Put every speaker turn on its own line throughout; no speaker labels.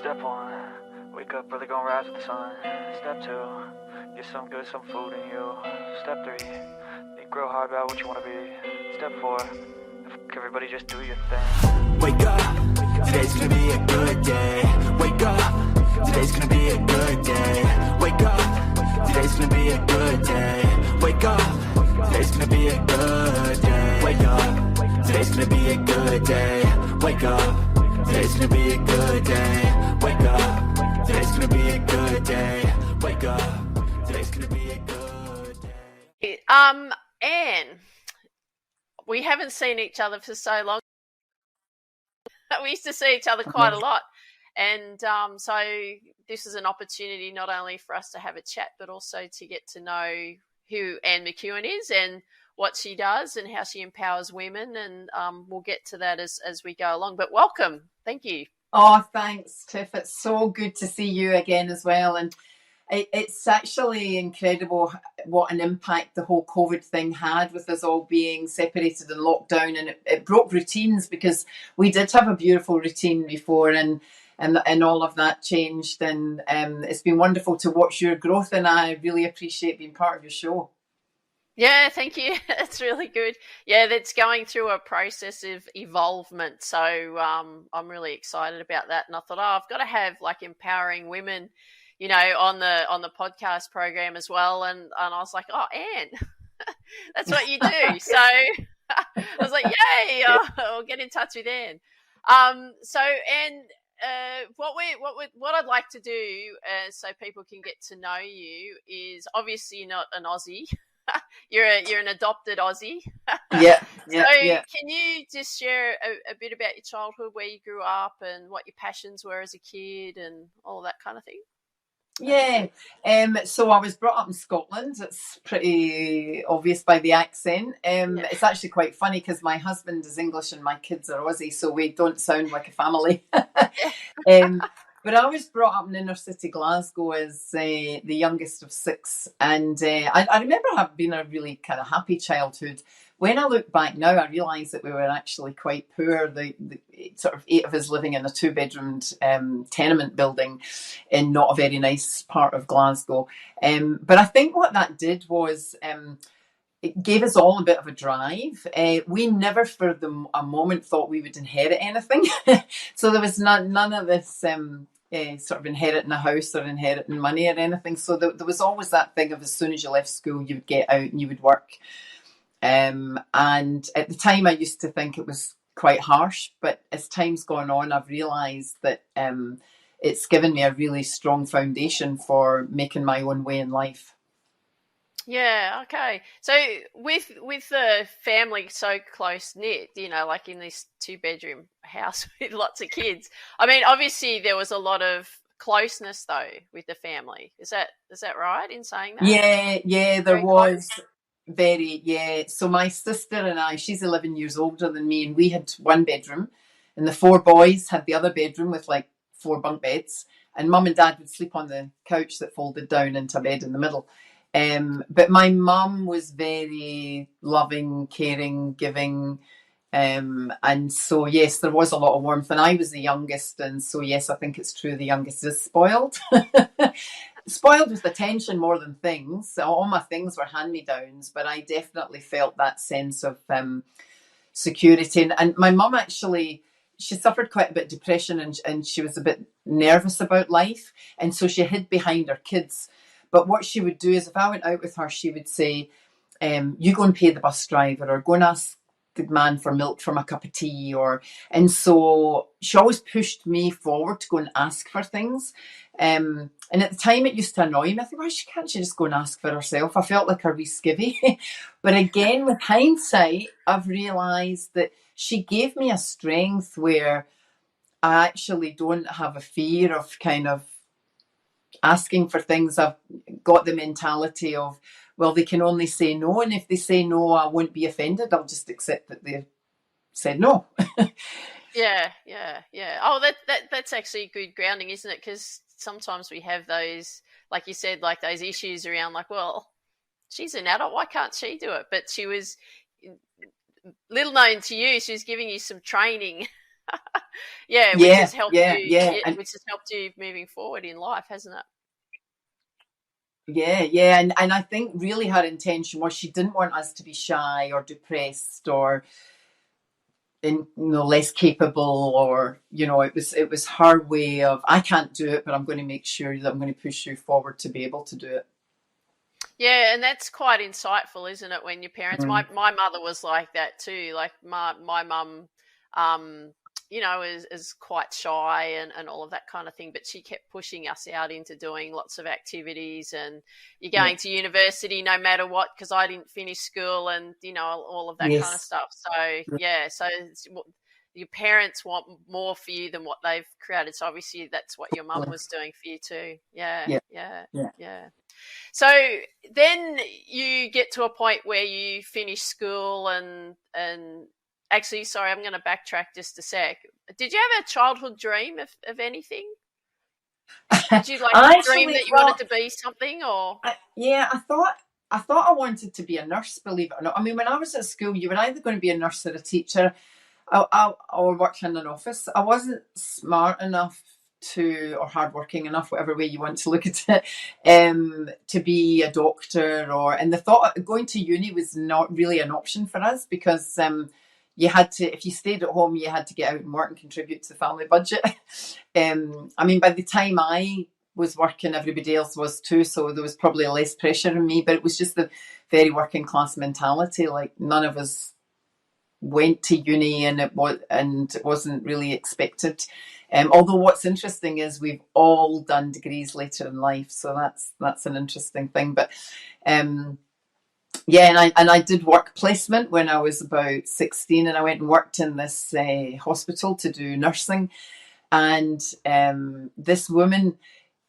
Step 1, wake up early, gonna rise with the sun. Step 2, get some food in you. Step 3, think real hard about what you wanna be. Step 4, everybody just do your thing.
Wake up, today's gonna be a good day. Wake up, today's gonna be a good day. Wake up, today's gonna be a good day. Wake up, today's gonna be a good day. Wake up, today's gonna be a good day. Wake up, today's gonna be a good day. Wake up, today's gonna be a good day. Wake up, today's gonna be a good day.
Anne, we haven't seen each other for so long. We used to see each other quite a lot. And so this is an opportunity not only for us to have a chat, but also to get to know who Anne McKeown is and what she does and how she empowers women. And we'll get to that as we go along. But welcome. Thank you.
Oh, thanks, Tiff. It's so good to see you again as well. And it's actually incredible what an impact the whole COVID thing had with us all being separated and locked down. And it broke routines, because we did have a beautiful routine before, and all of that changed. And it's been wonderful to watch your growth, and I really appreciate being part of your show.
Yeah, thank you. It's really good. Yeah, that's going through a process of evolvement. So I'm really excited about that. And I thought, I've got to have like empowering women, you know, on the podcast program as well. And I was like, oh, Anne, that's what you do. So I was like, yay, I'll get in touch with Anne. So Anne, what I'd like to do so people can get to know you is, obviously you're not an Aussie. You're an adopted Aussie.
Yeah.
Can you just share a bit about your childhood, where you grew up and what your passions were as a kid and all that kind of thing?
Yeah. So I was brought up in Scotland. It's pretty obvious by the accent. It's actually quite funny because my husband is English and my kids are Aussie, so we don't sound like a family. But I was brought up in inner city Glasgow as the youngest of 6. And I remember having been a really kind of happy childhood. When I look back now, I realise that we were actually quite poor. The sort of 8 of us living in a 2-bedroomed tenement building in not a very nice part of Glasgow. But I think what that did was it gave us all a bit of a drive. We never for a moment thought we would inherit anything. So there was none of this sort of inheriting a house or inheriting money or anything. So there was always that thing of, as soon as you left school, you would get out and you would work. And at the time I used to think it was quite harsh, but as time's gone on, I've realised that it's given me a really strong foundation for making my own way in life.
Yeah, okay. So with the family so close knit, you know, like in this 2-bedroom house with lots of kids, I mean, obviously there was a lot of closeness though with the family. Is that right in saying that?
Yeah, there was. Very, yeah. So my sister and I, she's 11 years older than me, and we had 1 bedroom, and the 4 boys had the other bedroom with like 4 bunk beds, and mum and dad would sleep on the couch that folded down into a bed in the middle. But my mum was very loving, caring, giving. And so, yes, there was a lot of warmth, and I was the youngest. And so, yes, I think it's true. The youngest is spoiled. Spoiled with attention more than things. All my things were hand-me-downs, but I definitely felt that sense of security. And my mum actually, she suffered quite a bit of depression, and she was a bit nervous about life. And so she hid behind her kids. But what she would do is, if I went out with her, she would say, you go and pay the bus driver, or go and ask the man for milk from a cup of tea. And so she always pushed me forward to go and ask for things. And at the time it used to annoy me. I thought, why can't she just go and ask for herself? I felt like a wee skivvy. But again, with hindsight, I've realised that she gave me a strength where I actually don't have a fear of kind of asking for things. I've got the mentality of, well, they can only say no, and if they say no, I won't be offended. I'll just accept that they said no.
Yeah. Oh, that's actually good grounding, isn't it? Because sometimes we have those, like you said, like those issues around, like, well, she's an adult, why can't she do it? But she was, little known to you, she was giving you some training Yeah, which
Yeah,
has helped
yeah,
you.
yeah. And
Which has helped you moving forward in life, hasn't it?
yeah. And I think really her intention was she didn't want us to be shy or depressed or less capable, or it was her way of, I can't do it, but I'm going to make sure that I'm going to push you forward to be able to do it.
Yeah, and that's quite insightful, isn't it? When your parents,
Mm.
my mother was like that too. Like my mum, is quite shy and all of that kind of thing. But she kept pushing us out into doing lots of activities, and you're
Yeah.
going to university no matter what, because I didn't finish school, and all of that kind of
Yes.
stuff. So yeah, so your parents want more for you than what they've created. So obviously that's what your mum was doing for you too. Yeah. So then you get to a point where you finish school and actually, sorry, I'm going to backtrack just a sec. Did you have a childhood dream of anything? Did you dream that you wanted to be something, or?
I thought I wanted to be a nurse, believe it or not. I mean, when I was at school, you were either going to be a nurse or a teacher, or work in an office. I wasn't smart enough or hardworking enough, whatever way you want to look at it, to be a doctor, and the thought of going to uni was not really an option for us, because you had to, if you stayed at home, you had to get out and work and contribute to the family budget. I mean, by the time I was working, everybody else was too, so there was probably less pressure on me, but it was just the very working class mentality. Like, none of us went to uni, and it wasn't really expected. Although what's interesting is we've all done degrees later in life, so that's an interesting thing. But and I did work placement when I was about 16, and I went and worked in this hospital to do nursing. And this woman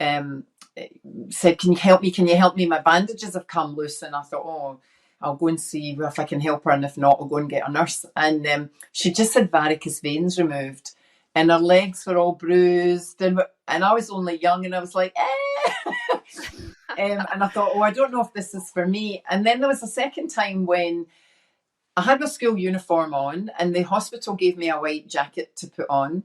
said, "Can you help me? Can you help me? My bandages have come loose." And I thought, "Oh, I'll go and see if I can help her, and if not, I'll go and get a nurse." And she just had varicose veins removed, and her legs were all bruised, and I was only young, and I was like, eh. And I thought, oh, I don't know if this is for me. And then there was a second time when I had my school uniform on, and the hospital gave me a white jacket to put on,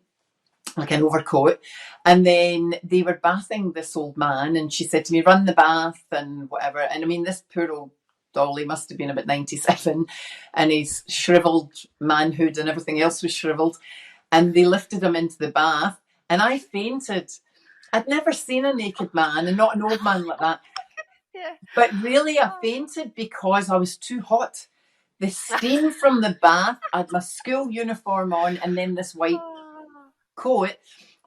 like an overcoat, and then they were bathing this old man, and she said to me, "Run the bath," and whatever. And I mean, this poor old Dolly must have been about 97, and his shriveled manhood and everything else was shriveled, and they lifted him into the bath, and I fainted. I'd never seen a naked man, and not an old man like that.
Yeah.
But really, I fainted because I was too hot. The steam from the bath, I had my school uniform on, and then this white coat.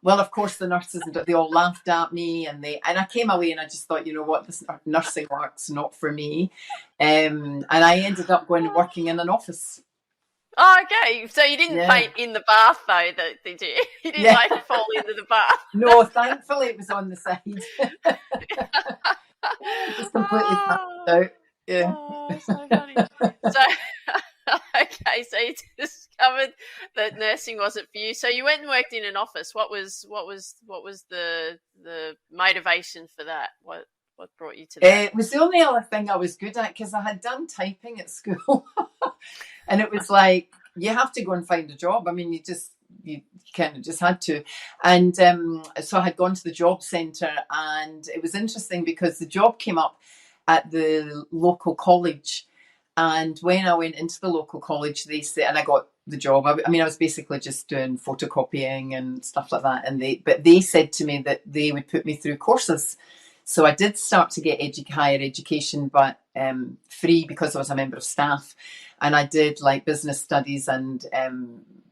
Well, of course, the nurses, they all laughed at me, and I came away, and I just thought, you know what, this nursing work's not for me. And I ended up going and working in an office.
Oh, okay. So you didn't faint in the bath, though, did you? You didn't fall into the bath.
No, thankfully it was on the side. Just completely passed out. Yeah.
Oh, so funny. So, okay, so you discovered that nursing wasn't for you. So you went and worked in an office. What was the motivation for that? What brought you to that?
It was the only other thing I was good at, because I had done typing at school. And it was like, you have to go and find a job. I mean, you kind of just had to. And so I had gone to the job centre, and it was interesting because the job came up at the local college. And when I went into the local college, they said, and I got the job. I mean, I was basically just doing photocopying and stuff like that. But they said to me that they would put me through courses. So I did start to get higher education, but free, because I was a member of staff. And I did like business studies and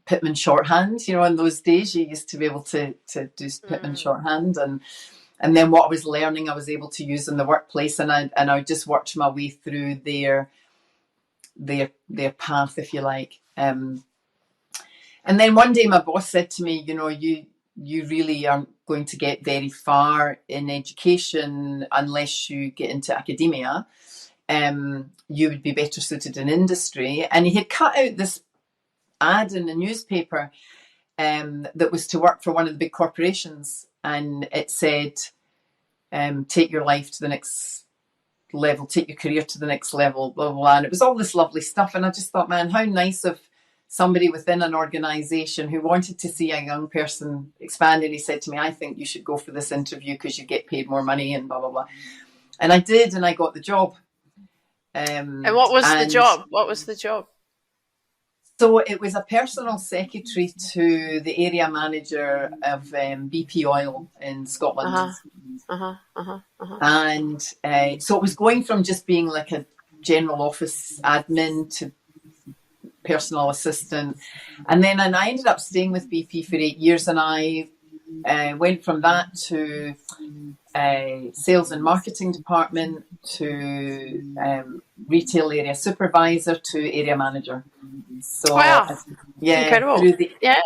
Pitman shorthand. You know, in those days, you used to be able to do Pitman shorthand. And then what I was learning, I was able to use in the workplace. And I just worked my way through their path, if you like. And then one day my boss said to me, you know, you really aren't going to get very far in education unless you get into academia. You would be better suited in industry. And he had cut out this ad in the newspaper that was to work for one of the big corporations. And it said, take your life to the next level, take your career to the next level, blah, blah, blah. And it was all this lovely stuff. And I just thought, man, how nice of somebody within an organisation who wanted to see a young person expand, and he said to me, I think you should go for this interview because you get paid more money and blah, blah, blah. And I did, and I got the job.
And what was the job? What was the job?
So it was a personal secretary to the area manager of BP Oil in Scotland. And so it was going from just being like a general office admin to personal assistant. And then I ended up staying with BP for 8 years, and I went from that to sales and marketing department to retail area supervisor to area manager. So
wow,
yeah,
incredible.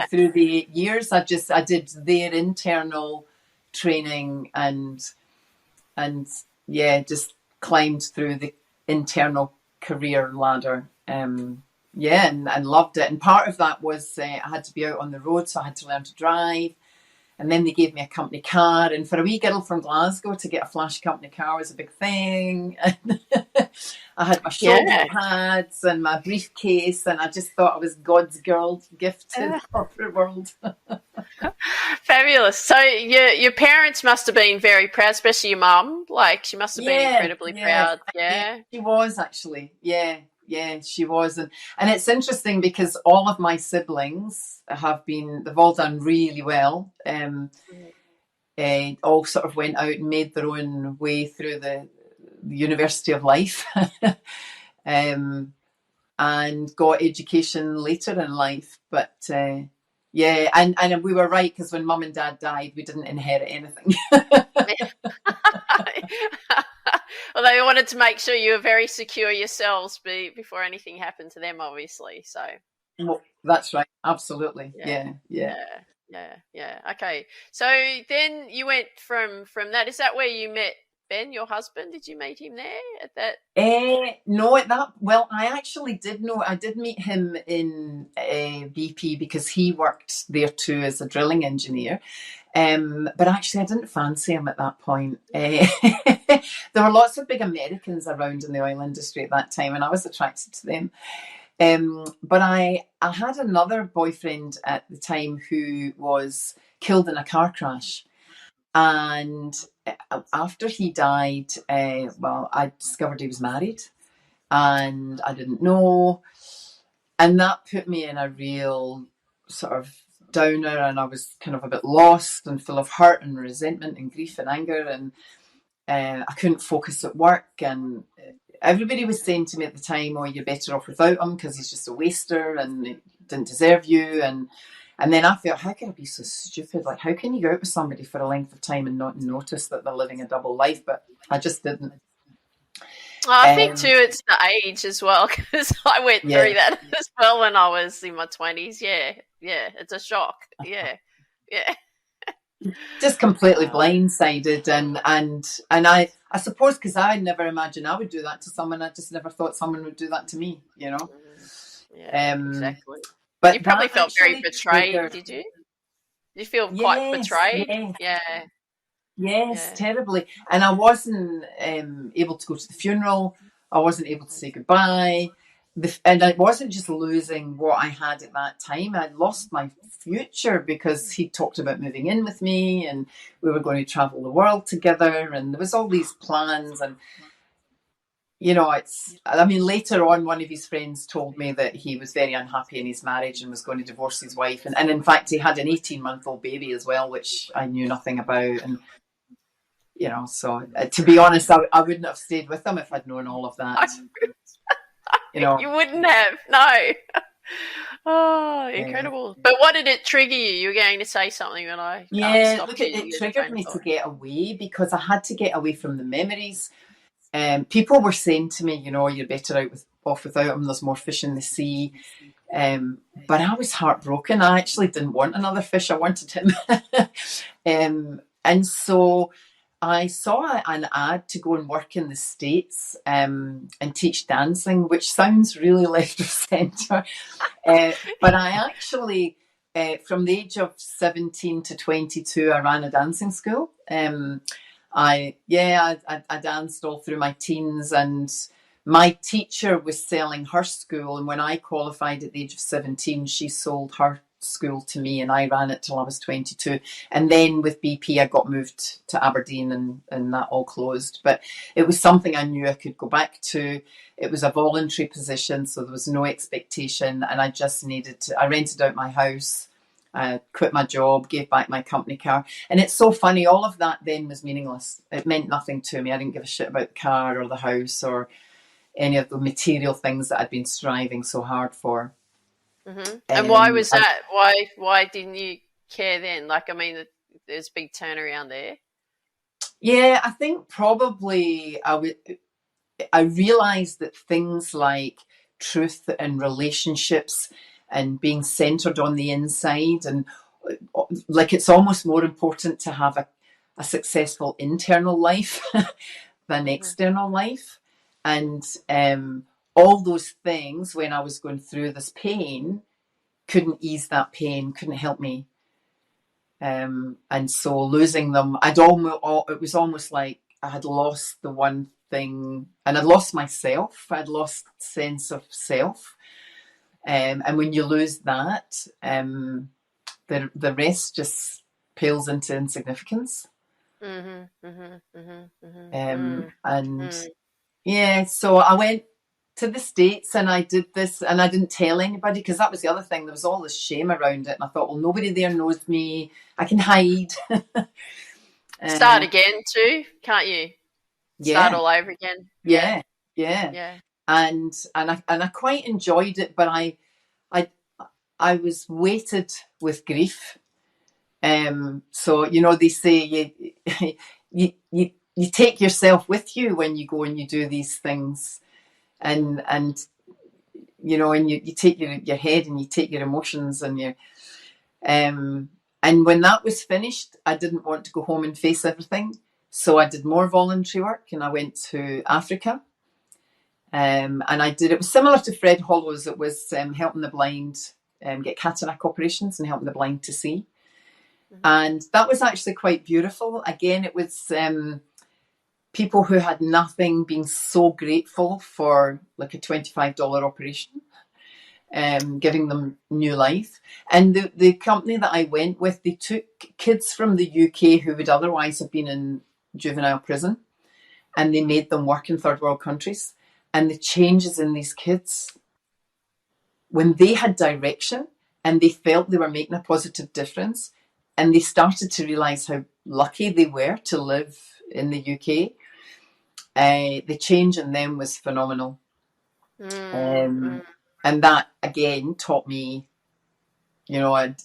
Through the years, I did their internal training and just climbed through the internal career ladder. And loved it. And part of that was I had to be out on the road, so I had to learn to drive. And then they gave me a company car. And for a wee girl from Glasgow, to get a flash company car was a big thing. I had my shoulder pads and my briefcase, and I just thought I was God's girl gift to the corporate world.
Fabulous. So your parents must have been very proud, especially your mum. Like, she must have been incredibly proud. Yeah,
she was actually. Yeah, she was. And it's interesting because all of my siblings they've all done really well. All sort of went out and made their own way through the University of Life and got education later in life. But and we were right, because when mum and dad died, we didn't inherit anything.
Well, they wanted to make sure you were very secure yourselves before anything happened to them, obviously. So
well, that's right. Absolutely. Yeah.
Okay. So then you went from that. Is that where you met Ben, your husband? Did you meet him there at that?
No, at that. Well, I actually did know. I did meet him in BP because he worked there too as a drilling engineer. But actually, I didn't fancy him at that point. There were lots of big Americans around in the oil industry at that time, and I was attracted to them. But I had another boyfriend at the time who was killed in a car crash. And after he died, I discovered he was married, and I didn't know. And that put me in a real sort of downer, and I was kind of a bit lost and full of hurt and resentment and grief and anger, and I couldn't focus at work. And everybody was saying to me at the time, oh, you're better off without him because he's just a waster and he didn't deserve you. And then I felt, how can I be so stupid? Like, how can you go out with somebody for a length of time and not notice that they're living a double life? But I just didn't.
I think too, it's the age as well, because I went through that as well when I was in my 20s. Yeah, it's a shock. Yeah.
Just completely blindsided, and I suppose because I never imagined I would do that to someone. I just never thought someone would do that to me. You know.
Yeah, exactly.
But
you probably felt very betrayed, did you? Did you feel quite betrayed?
Yes, terribly. And I wasn't able to go to the funeral. I wasn't able to say goodbye. And I wasn't just losing what I had at that time. I'd lost my future because he talked about moving in with me and we were going to travel the world together. And there was all these plans. And, you know, later on, one of his friends told me that he was very unhappy in his marriage and was going to divorce his wife. And in fact, he had an 18-month-old baby as well, which I knew nothing about. And, you know, so to be honest, I wouldn't have stayed with him if I'd known all of that. You know,
you wouldn't have, no. Oh, incredible. But what did it trigger you? You were going to say something when I stopped you.
It triggered me to get away because I had to get away from the memories. People were saying to me, you know, you're better off without him, there's more fish in the sea. But I was heartbroken. I actually didn't want another fish. I wanted him. And so I saw an ad to go and work in the States and teach dancing, which sounds really left of centre. But I actually, from the age of 17 to 22, I ran a dancing school. I danced all through my teens, and my teacher was selling her school, and when I qualified at the age of 17, she sold her school to me, and I ran it till I was 22. And then with BP, I got moved to Aberdeen, and that all closed. But it was something I knew I could go back to. It was a voluntary position, so there was no expectation, and I just needed to. I rented out my house, quit my job, gave back my company car. And it's so funny, all of that then was meaningless. It meant nothing to me. I didn't give a shit about the car or the house or any of the material things that I'd been striving so hard for.
Mm-hmm. And why was that? Why didn't you care then? Like, I mean, there's a big turnaround there.
Yeah, I think probably I realised that things like truth and relationships and being centred on the inside, and like it's almost more important to have a successful internal life than external life. And all those things, when I was going through this pain, couldn't ease that pain, couldn't help me. And so losing them, it was almost like I had lost the one thing, and I'd lost myself. I'd lost sense of self. And when you lose that, the rest just pales into insignificance. And yeah, so I went to the States and I did this, and I didn't tell anybody, because that was the other thing. There was all this shame around it, and I thought, well, nobody there knows me. I can hide.
Start again too, can't you? Start all over again.
Yeah. And I quite enjoyed it, but I was weighted with grief. So they say you take yourself with you when you go and you do these things, and you take your head and you take your emotions and you and when that was finished, I didn't want to go home and face everything, so I did more voluntary work, and I went to Africa. And it was similar to Fred Hollow's. It was helping the blind get cataract operations and helping the blind to see. And that was actually quite beautiful. Again, it was people who had nothing being so grateful for like a $25 operation, giving them new life. And the company that I went with, they took kids from the UK who would otherwise have been in juvenile prison, and they made them work in third world countries. And the changes in these kids, when they had direction and they felt they were making a positive difference, and they started to realise how lucky they were to live in the UK, the change in them was phenomenal. And that, again, taught me, I'd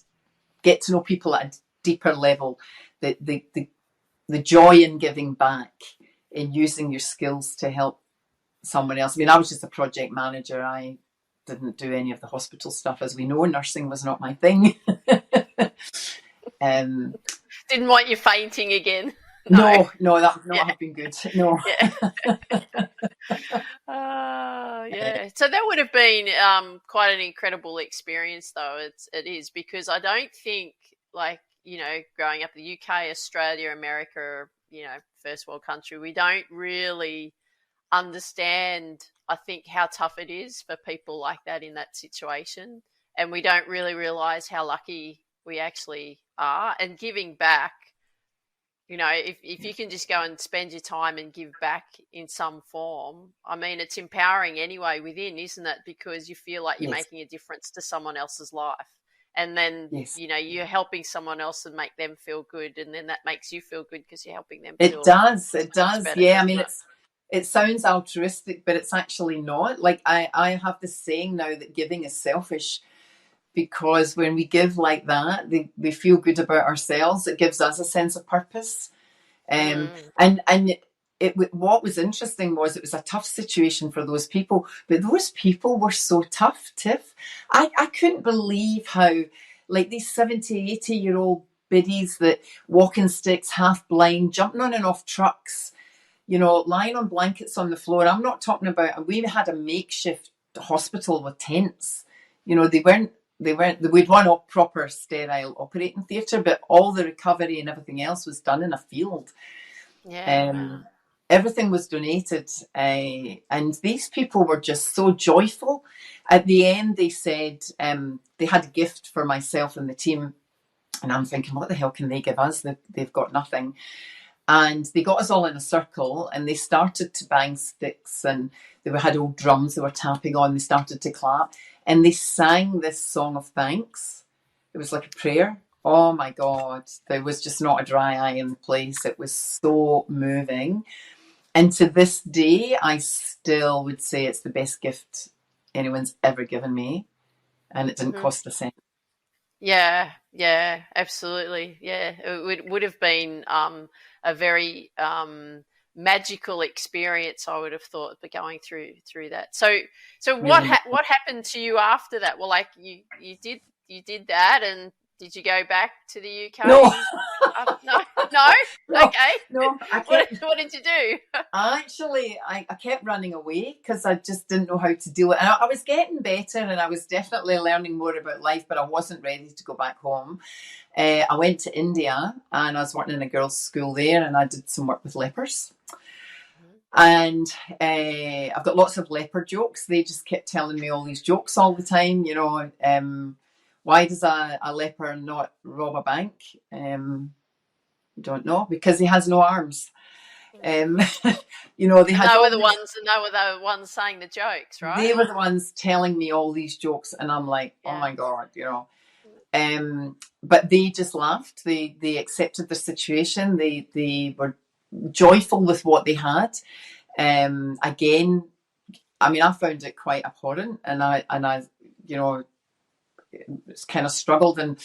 get to know people at a deeper level, the joy in giving back, in using your skills to help someone else. I mean, I was just a project manager. I didn't do any of the hospital stuff. As we know, nursing was not my thing.
Didn't want you fainting again.
No, that would not have been good. No.
Yeah. So that would have been quite an incredible experience, though. It is, because I don't think, like, growing up in the UK, Australia, America, first world country, we don't really understand, I think, how tough it is for people like that in that situation, and we don't really realise how lucky we actually are. And giving back, if you can just go and spend your time and give back in some form, I mean, it's empowering anyway within, isn't it? Because you feel like you're making a difference to someone else's life, and then you're helping someone else and make them feel good, and then that makes you feel good because you're helping them feel
it does
better,
yeah. I mean, it sounds altruistic, but it's actually not. Like, I have this saying now that giving is selfish, because when we give like that, we feel good about ourselves. It gives us a sense of purpose. And what was interesting was it was a tough situation for those people, but those people were so tough, Tiff. I couldn't believe how, like, these 70, 80-year-old biddies that walking sticks, half blind, jumping on and off trucks, lying on blankets on the floor. I'm not talking about, we had a makeshift hospital with tents. We'd one proper sterile operating theatre, but all the recovery and everything else was done in a field. everything was donated, and these people were just so joyful. At the end, they said they had a gift for myself and the team, and I'm thinking, what the hell can they give us? They've got nothing. And they got us all in a circle, and they started to bang sticks, and they had old drums they were tapping on. They started to clap, and they sang this song of thanks. It was like a prayer. Oh my God, there was just not a dry eye in the place. It was so moving. And to this day, I still would say it's the best gift anyone's ever given me. And it didn't cost a cent.
Yeah, absolutely. Yeah, it would have been a very magical experience, I would have thought, but going through that. So what happened to you after that? Well, like you did that, and did you go back to the UK?
No.
No?
No,
okay.
No,
what did you do?
Actually, I kept running away because I just didn't know how to deal with it. And I was getting better, and I was definitely learning more about life, but I wasn't ready to go back home. I went to India, and I was working in a girls' school there, and I did some work with lepers. And I've got lots of leper jokes. They just kept telling me all these jokes all the time, you know. Why does a leper not rob a bank? Don't know, because he has no arms. You know, they were the
ones saying the jokes, right?
They were the ones telling me all these jokes, and I'm like, oh my God, you know. But they just laughed. They accepted the situation. They were joyful with what they had. Again, I mean, I found it quite abhorrent, and I, you know, it's kind of struggled, and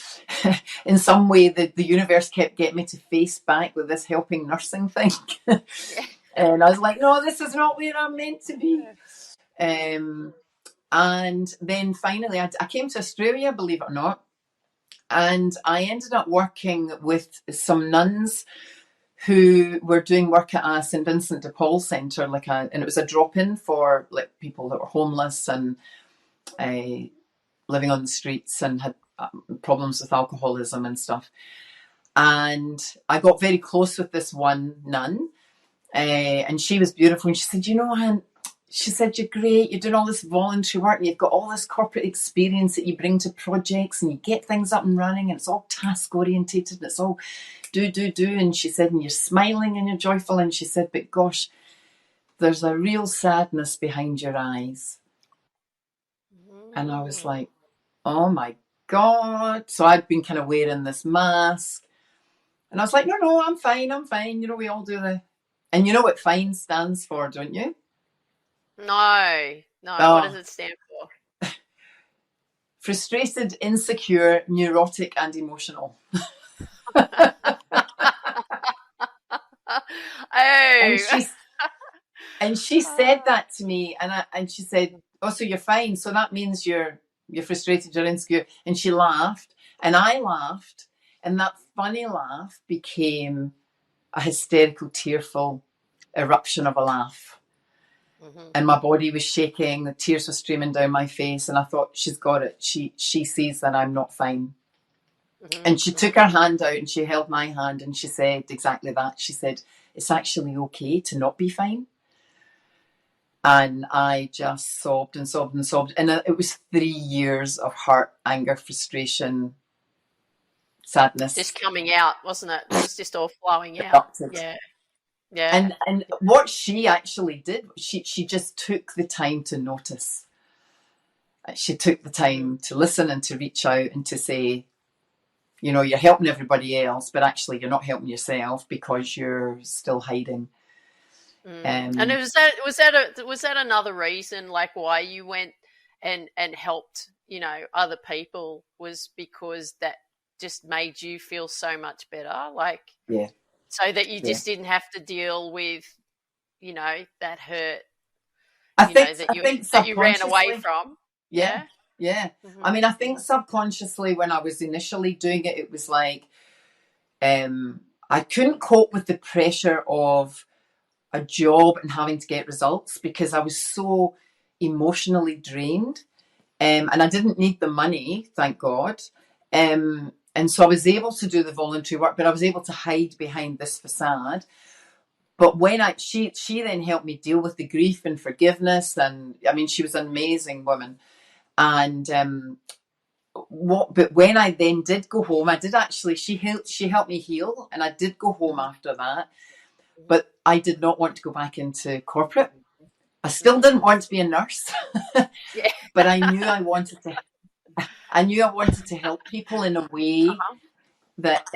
in some way the universe kept getting me to face back with this helping nursing thing. And I was like, no, this is not where I'm meant to be. And then finally I came to Australia, believe it or not, and I ended up working with some nuns who were doing work at a St Vincent de Paul centre, and it was a drop-in for like people that were homeless and living on the streets and had problems with alcoholism and stuff. And I got very close with this one nun, and she was beautiful. And she said, you know, Anne, she said, you're great. You're doing all this voluntary work, and you've got all this corporate experience that you bring to projects, and you get things up and running, and it's all task orientated, and it's all do. And she said, and you're smiling and you're joyful. And she said, but gosh, there's a real sadness behind your eyes. And I was like, oh my God. So I'd been kind of wearing this mask, and I was like, no, I'm fine. You know, we all do and you know what FINE stands for, don't you?
No. What does it stand for?
Frustrated, insecure, neurotic, and emotional. And she said that to me, and she said, oh, so you're fine. So that means you're frustrated, you're insecure. And she laughed, and I laughed, and that funny laugh became a hysterical, tearful eruption of a laugh. And my body was shaking, the tears were streaming down my face, and I thought, she's got it. She sees that I'm not fine. And she took her hand out and she held my hand, and she said exactly that. She said, it's actually okay to not be fine. And I just sobbed and sobbed and sobbed. And it was 3 years of hurt, anger, frustration, sadness.
Just coming out, wasn't it? It was just all flowing out. Yeah.
And what she actually did, she just took the time to notice. She took the time to listen and to reach out and to say, you know, you're helping everybody else, but actually you're not helping yourself because you're still hiding.
And was that another reason, like, why you went and helped, you know, other people, was because that just made you feel so much better, like, so that you just didn't have to deal with, you know, that hurt, that you ran away from.
Yeah. I mean, I think subconsciously when I was initially doing it, it was like I couldn't cope with the pressure of a job and having to get results because I was so emotionally drained, and I didn't need the money, thank God. And so I was able to do the voluntary work, but I was able to hide behind this facade. but when she then helped me deal with the grief and forgiveness, and I mean, she was an amazing woman. And but when I then did go home, I did actually, she helped me heal, and I did go home after that. But I did not want to go back into corporate. I still didn't want to be a nurse,
Yeah.
but I knew I wanted to help people in a way that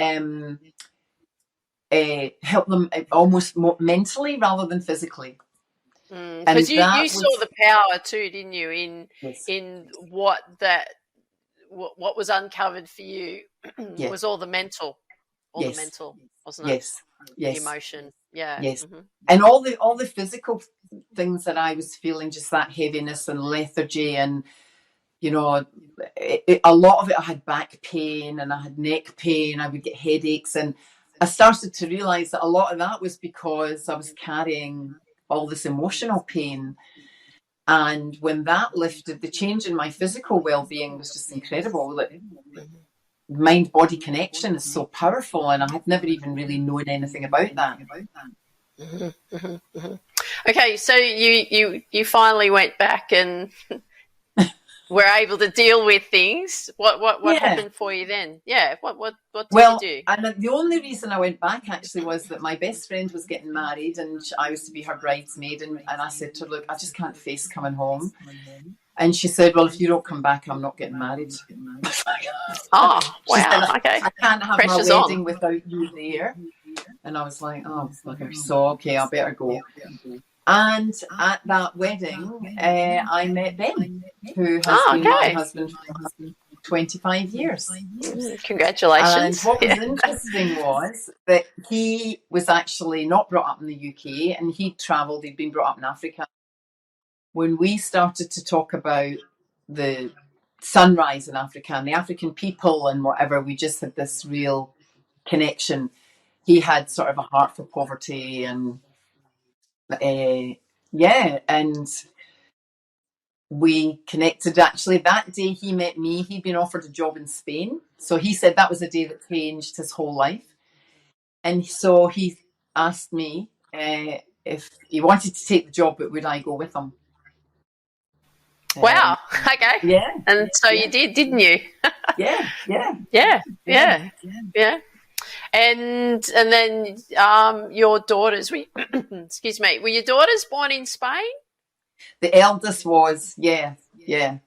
help them almost more mentally rather than physically.
Because you saw the power too, didn't you, in what was uncovered for you was all the mental, the mental, wasn't it?
Yes.
The emotion. Yeah.
Yes. Mm-hmm. And all the physical things that I was feeling, just that heaviness and lethargy, and you know, a lot of it, I had back pain and I had neck pain. I would get headaches, and I started to realize that a lot of that was because I was carrying all this emotional pain. And when that lifted, the change in my physical well-being was just incredible. Like, mind-body connection is so powerful, and I had never even really known anything about that.
Okay, so you finally went back and were able to deal with things. What happened for you then? Yeah, what did you do?
And the only reason I went back actually was that my best friend was getting married, and I was to be her bridesmaid, and I said to her, look, I just can't face coming home. And she said, well, if you don't come back, I'm not getting married.
Oh, wow.
Said,
okay.
I can't have
Pressure's
my wedding
on.
without you there. And I was like, oh, bugger. So, okay, I better go. And at that wedding, I met Ben, who has been my husband for 25 years.
Congratulations.
And what was interesting was that he was actually not brought up in the UK, and he'd been brought up in Africa. When we started to talk about the sunrise in Africa and the African people and whatever, we just had this real connection. He had sort of a heart for poverty, and and we connected. Actually, that day he met me, he'd been offered a job in Spain. So he said that was a day that changed his whole life. And so he asked me if he wanted to take the job, but would I go with him?
Wow. Okay.
Yeah.
And so you did, didn't you?
Yeah.
And then your daughters, excuse me, were your daughters born in Spain?
The eldest was, yeah, she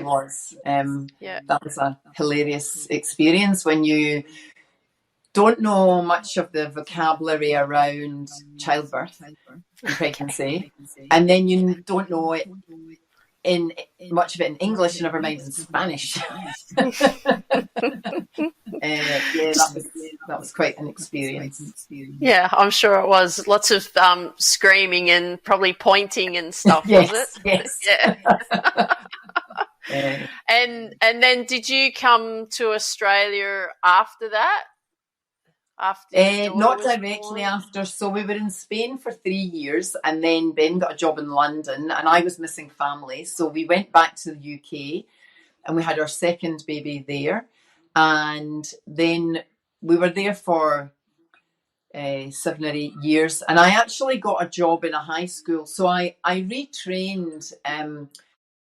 was. That was a hilarious experience when you don't know much of the vocabulary around childbirth and pregnancy, and then you don't know it in much of it in English, never mind in Spanish. That was quite an experience.
Yeah, I'm sure it was. Lots of screaming and probably pointing and stuff, was it?
Yes.
Yeah. And then did you come to Australia after that?
Not directly after. So we were in Spain for 3 years, and then Ben got a job in London, and I was missing family. So we went back to the UK, and we had our second baby there. And then we were there for 7 or 8 years, and I actually got a job in a high school. So I retrained.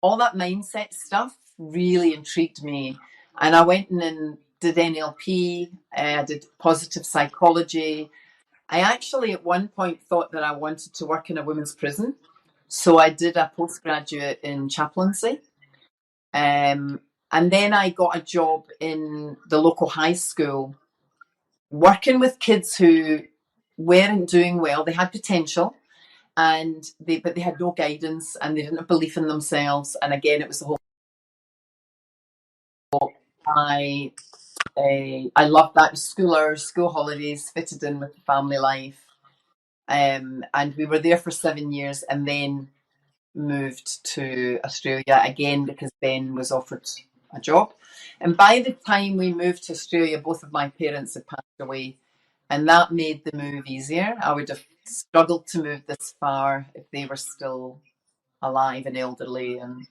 All that mindset stuff really intrigued me, and I went in and did NLP. I did positive psychology. I actually at one point thought that I wanted to work in a women's prison, so I did a postgraduate in chaplaincy. And then I got a job in the local high school, working with kids who weren't doing well. They had potential, but they had no guidance, and they didn't have belief in themselves. And again, it was the whole. I loved that. School hours, school holidays fitted in with the family life. And we were there for 7 years, and then moved to Australia again because Ben was offered a job. And by the time we moved to Australia, both of my parents had passed away, and that made the move easier. I would have struggled to move this far if they were still alive and elderly. And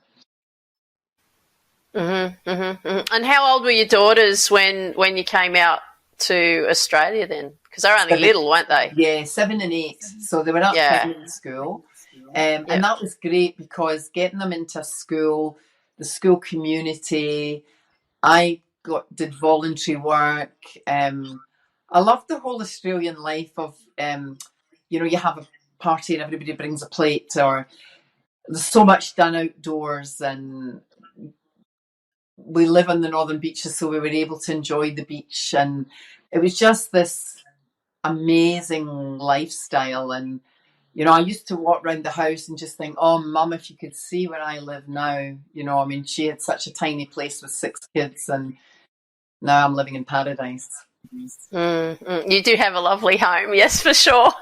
And how old were your daughters when you came out to Australia then? because they're only little, weren't they?
Yeah, 7 and 8. So they were at primary school. And that was great because getting them into school, the school community, I did voluntary work. I loved the whole Australian life of, you have a party and everybody brings a plate, or there's so much done outdoors, and we live on the northern beaches, so we were able to enjoy the beach, and it was just this amazing lifestyle. And I used to walk around the house and just think, oh, Mum, if you could see where I live now. She had such a tiny place with 6 kids, and now I'm living in paradise.
You do have a lovely home, yes, for sure.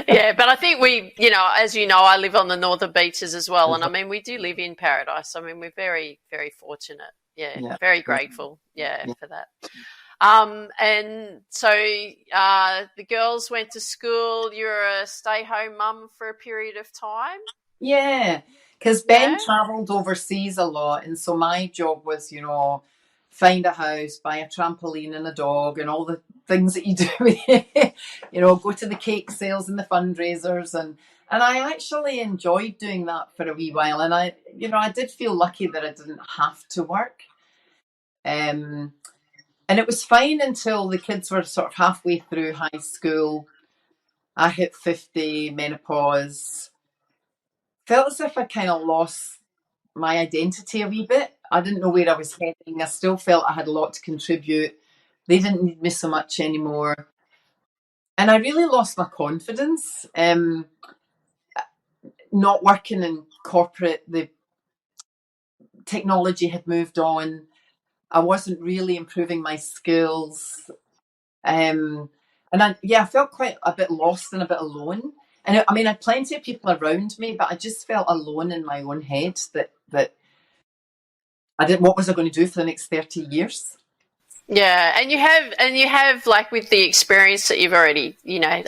Yeah, but I think as you know, I live on the northern beaches as well, and I mean, we do live in paradise. I mean, we're very, very fortunate. Yeah. Very grateful. Yeah, for that. And so the girls went to school. You're a stay-home mum for a period of time?
Yeah, because Ben travelled overseas a lot, and so my job was, find a house, buy a trampoline and a dog, and all the things that you do. Go to the cake sales and the fundraisers, and I actually enjoyed doing that for a wee while. And I did feel lucky that I didn't have to work. And it was fine until the kids were sort of halfway through high school. I hit 50, menopause. Felt as if I kind of lost my identity a wee bit. I didn't know where I was heading. I still felt I had a lot to contribute. They didn't need me so much anymore. And I really lost my confidence. Not working in corporate, the technology had moved on. I wasn't really improving my skills. And I felt quite a bit lost and a bit alone. And I had plenty of people around me, but I just felt alone in my own head that I didn't, what was I going to do for the next 30 years?
Yeah, and you have like with the experience that you've already,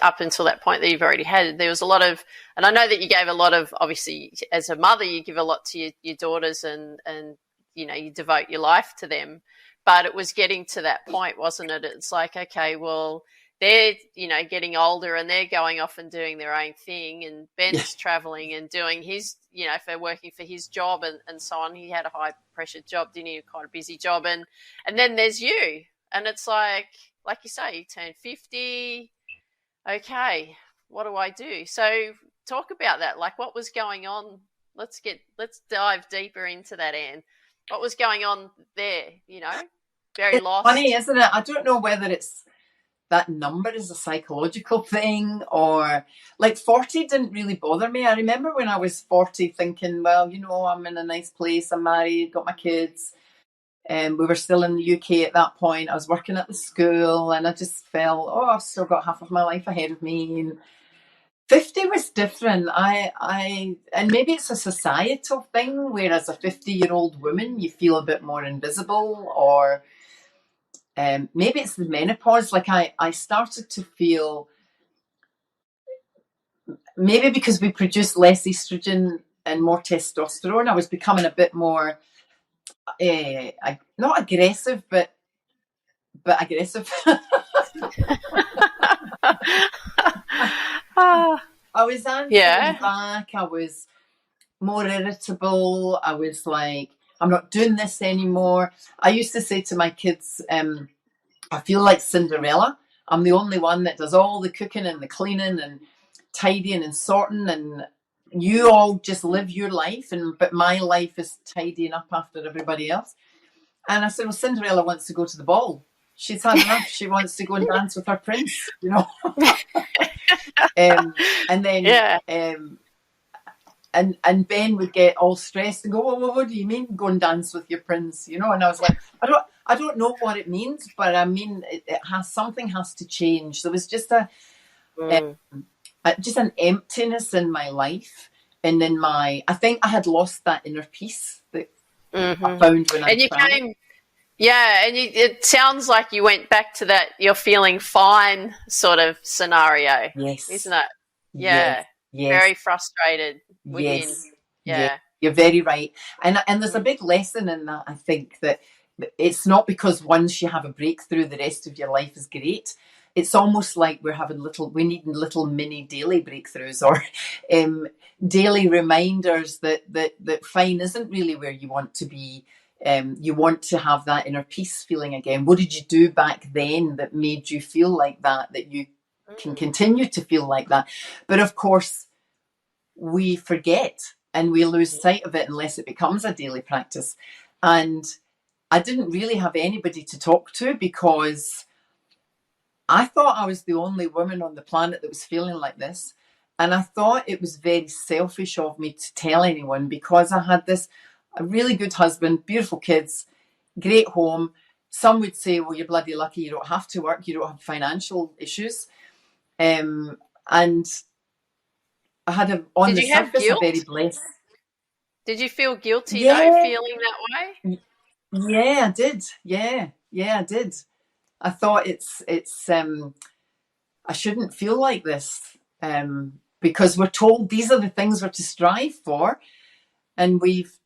up until that point that you've already had, there was a lot of, and I know that you gave a lot of, obviously as a mother, you give a lot to your daughters and you devote your life to them, but it was getting to that point, wasn't it? It's like, okay, well, they're, getting older and they're going off and doing their own thing, and Ben's traveling and doing his, for working for his job and so on. He had a high pressure job, didn't he? Quite a busy job. And then there's you, and it's like you say, you turn 50. Okay, what do I do? So talk about that. Like, what was going on? Let's dive deeper into that, Anne. What was going on there? Very lost.
Funny, isn't it? I don't know whether it's that number is a psychological thing, or like 40 didn't really bother me. I remember when I was 40 thinking, well, I'm in a nice place, I'm married, got my kids, and we were still in the UK at that point. I was working at the school, and I just felt, I've still got half of my life ahead of me. And 50 was different. And maybe it's a societal thing where as a 50-year-old woman you feel a bit more invisible, or maybe it's the menopause. Like I started to feel, maybe because we produce less estrogen and more testosterone, I was becoming a bit more, not aggressive, but aggressive. I was answering back. I was more irritable. I was like, I'm not doing this anymore. I used to say to my kids, I feel like Cinderella. I'm the only one that does all the cooking and the cleaning and tidying and sorting, and you all just live your life, but my life is tidying up after everybody else. And I said, well, Cinderella wants to go to the ball. She's had enough. She wants to go and dance with her prince, and then and Ben would get all stressed and go, well, what do you mean go and dance with your prince? And I was like, I don't know what it means, but I mean something has to change. There was just just an emptiness in my life, and in I think I had lost that inner peace that I found when I traveled. It sounds like you went back to that you're feeling fine sort of scenario. Yes.
Isn't it? Yeah. Yes. Very frustrated within.
Yes. Yeah. You're very right. And there's a big lesson in that, I think, that it's not because once you have a breakthrough, the rest of your life is great. it's almost like we need little mini daily breakthroughs, or daily reminders that fine isn't really where you want to be. You want to have that inner peace feeling again. What did you do back then that made you feel like that you can continue to feel like that? But of course, we forget and we lose sight of it unless it becomes a daily practice. And I didn't really have anybody to talk to, because I thought I was the only woman on the planet that was feeling like this. And I thought it was very selfish of me to tell anyone, because I had a really good husband, beautiful kids, great home. Some would say, well, you're bloody lucky you don't have to work, you don't have financial issues. And I had on the surface a very blessed.
Did you feel guilty though, feeling that way?
Yeah, I did. Yeah, I did. I thought it's I shouldn't feel like this, because we're told these are the things we're to strive for, and we've,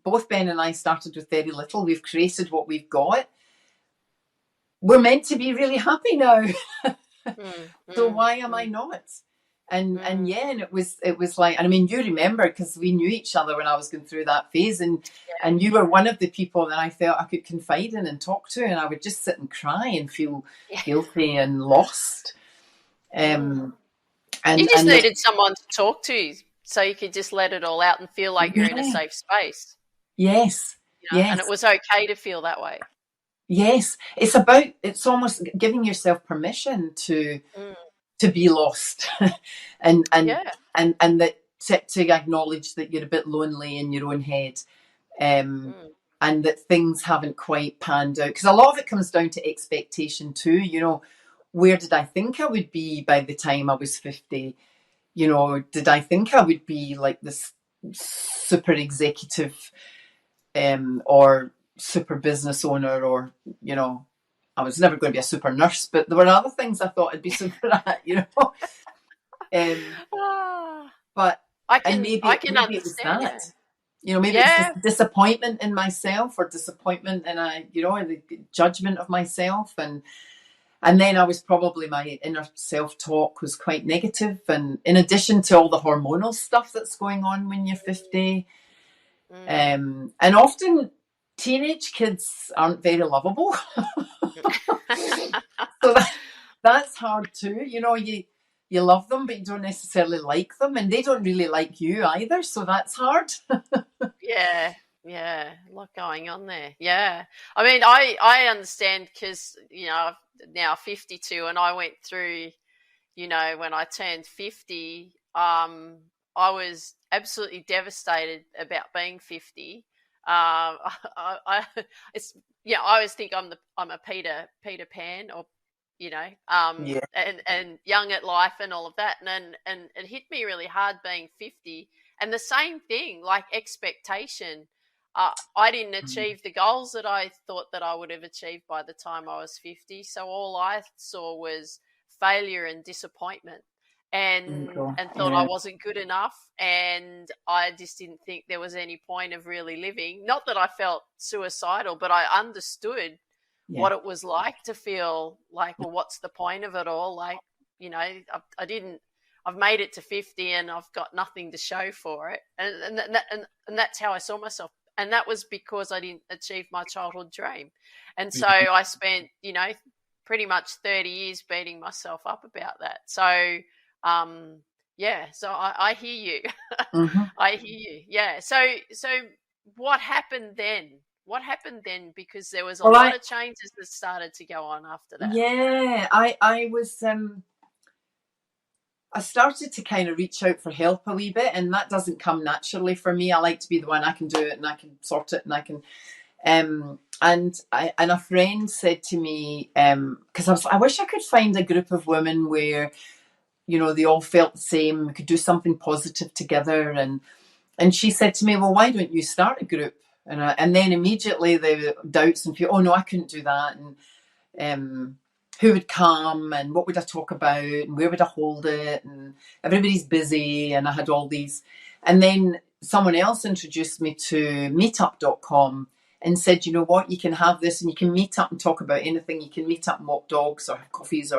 both Ben and I started with very little. We've created what we've got. We're meant to be really happy now. So why am I not? And it was like, and I mean, you remember, because we knew each other when I was going through that phase, and you were one of the people that I felt I could confide in and talk to, and I would just sit and cry and feel guilty and lost. And
you just needed someone to talk to, so you could just let it all out and feel like you're in a safe space.
Yes.
And it was okay to feel that way.
Yes, it's almost giving yourself permission to be lost, and that to acknowledge that you're a bit lonely in your own head, and that things haven't quite panned out. Because a lot of it comes down to expectation too. Where did I think I would be by the time I was 50? Did I think I would be like this super executive, or super business owner, or I was never going to be a super nurse, but there were other things I thought I'd be super at, but
I can understand
it was that. Maybe it's just disappointment in myself, or disappointment in the judgment of myself, and then I was probably, my inner self-talk was quite negative, and in addition to all the hormonal stuff that's going on when you're 50, and often teenage kids aren't very lovable. So that's hard too. You love them, but you don't necessarily like them, and they don't really like you either. So that's hard.
Yeah, a lot going on there. Yeah, I mean, I understand, because I'm now 52, and I went through, when I turned 50, I was absolutely devastated about being 50. I always think I'm a Peter Pan, or and young at life and all of that, and it hit me really hard being 50. And the same thing, like expectation. I didn't achieve the goals that I thought that I would have achieved by the time I was 50. So all I saw was failure and disappointment, and thought I wasn't good enough, and I just didn't think there was any point of really living. Not that I felt suicidal, but I understood what it was like to feel like, well, what's the point of it all? Like, I've made it to 50 and I've got nothing to show for it. And that's how I saw myself. And that was because I didn't achieve my childhood dream. And so I spent, pretty much 30 years beating myself up about that. So, so I hear you. I hear you. Yeah. So what happened then? Because there was a lot of changes that started to go on after that.
Yeah, I was, I started to kind of reach out for help a wee bit, and that doesn't come naturally for me. I like to be the one, I can do it and I can sort it and I can, and a friend said to me, because I wish I could find a group of women where, they all felt the same, we could do something positive together. And she said to me, well, why don't you start a group? And then immediately the doubts and fear, oh no, I couldn't do that. And who would come, and what would I talk about, and where would I hold it? And everybody's busy, and I had all these. And then someone else introduced me to meetup.com, and said, you know what, you can have this and you can meet up and talk about anything. You can meet up and walk dogs or have coffees.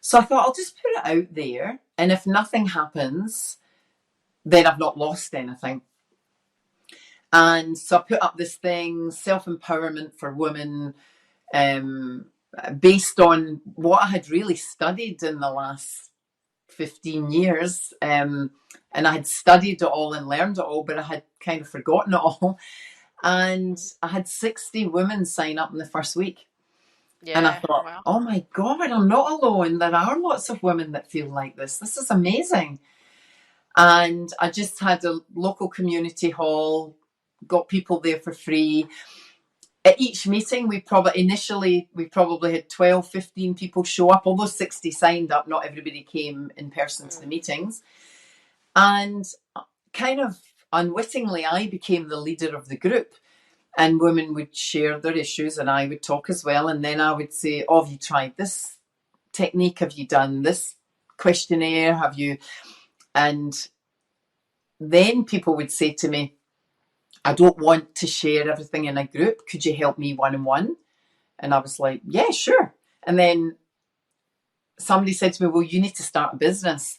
So I thought, I'll just put it out there. And if nothing happens, then I've not lost anything. And so I put up this thing, self-empowerment for women, based on what I had really studied in the last 15 years. And I had studied it all and learned it all, but I had kind of forgotten it all. And I had 60 women sign up in the first week. Yeah, and I thought, wow. Oh my God, I'm not alone. There are lots of women that feel like this. This is amazing. And I just had a local community hall, got people there for free. At each meeting, we probably had 12, 15 people show up. Although 60 signed up, not everybody came in person to the meetings. And kind of unwittingly, I became the leader of the group. And women would share their issues and I would talk as well. And then I would say, oh, have you tried this technique? Have you done this questionnaire? Have you? And then people would say to me, I don't want to share everything in a group. Could you help me one-on-one? And I was like, yeah, sure. And then somebody said to me, well, you need to start a business.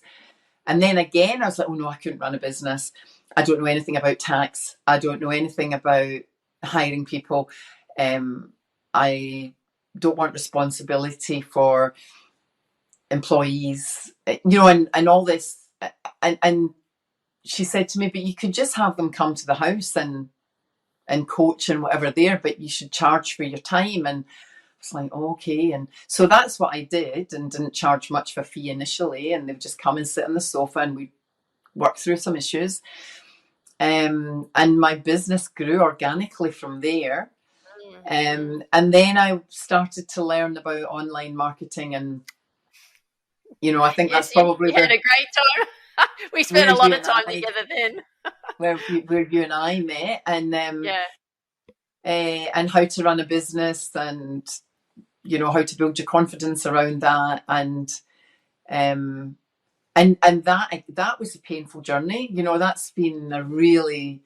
And then again, I was like, oh no, I couldn't run a business. I don't know anything about tax. I don't know anything about hiring people. I don't want responsibility for employees, and all this. And she said to me, but you could just have them come to the house and coach and whatever there, but you should charge for your time. And I was like, oh, okay. And so that's what I did, and didn't charge much of a fee initially. And they would just come and sit on the sofa and we'd work through some issues. And my business grew organically from there. And then I started to learn about online marketing, and I think that's probably
you had a great time. We spent a lot of time together then.
where you and I met, and and how to run a business, and how to build your confidence around that, and that was a painful journey. That's been a really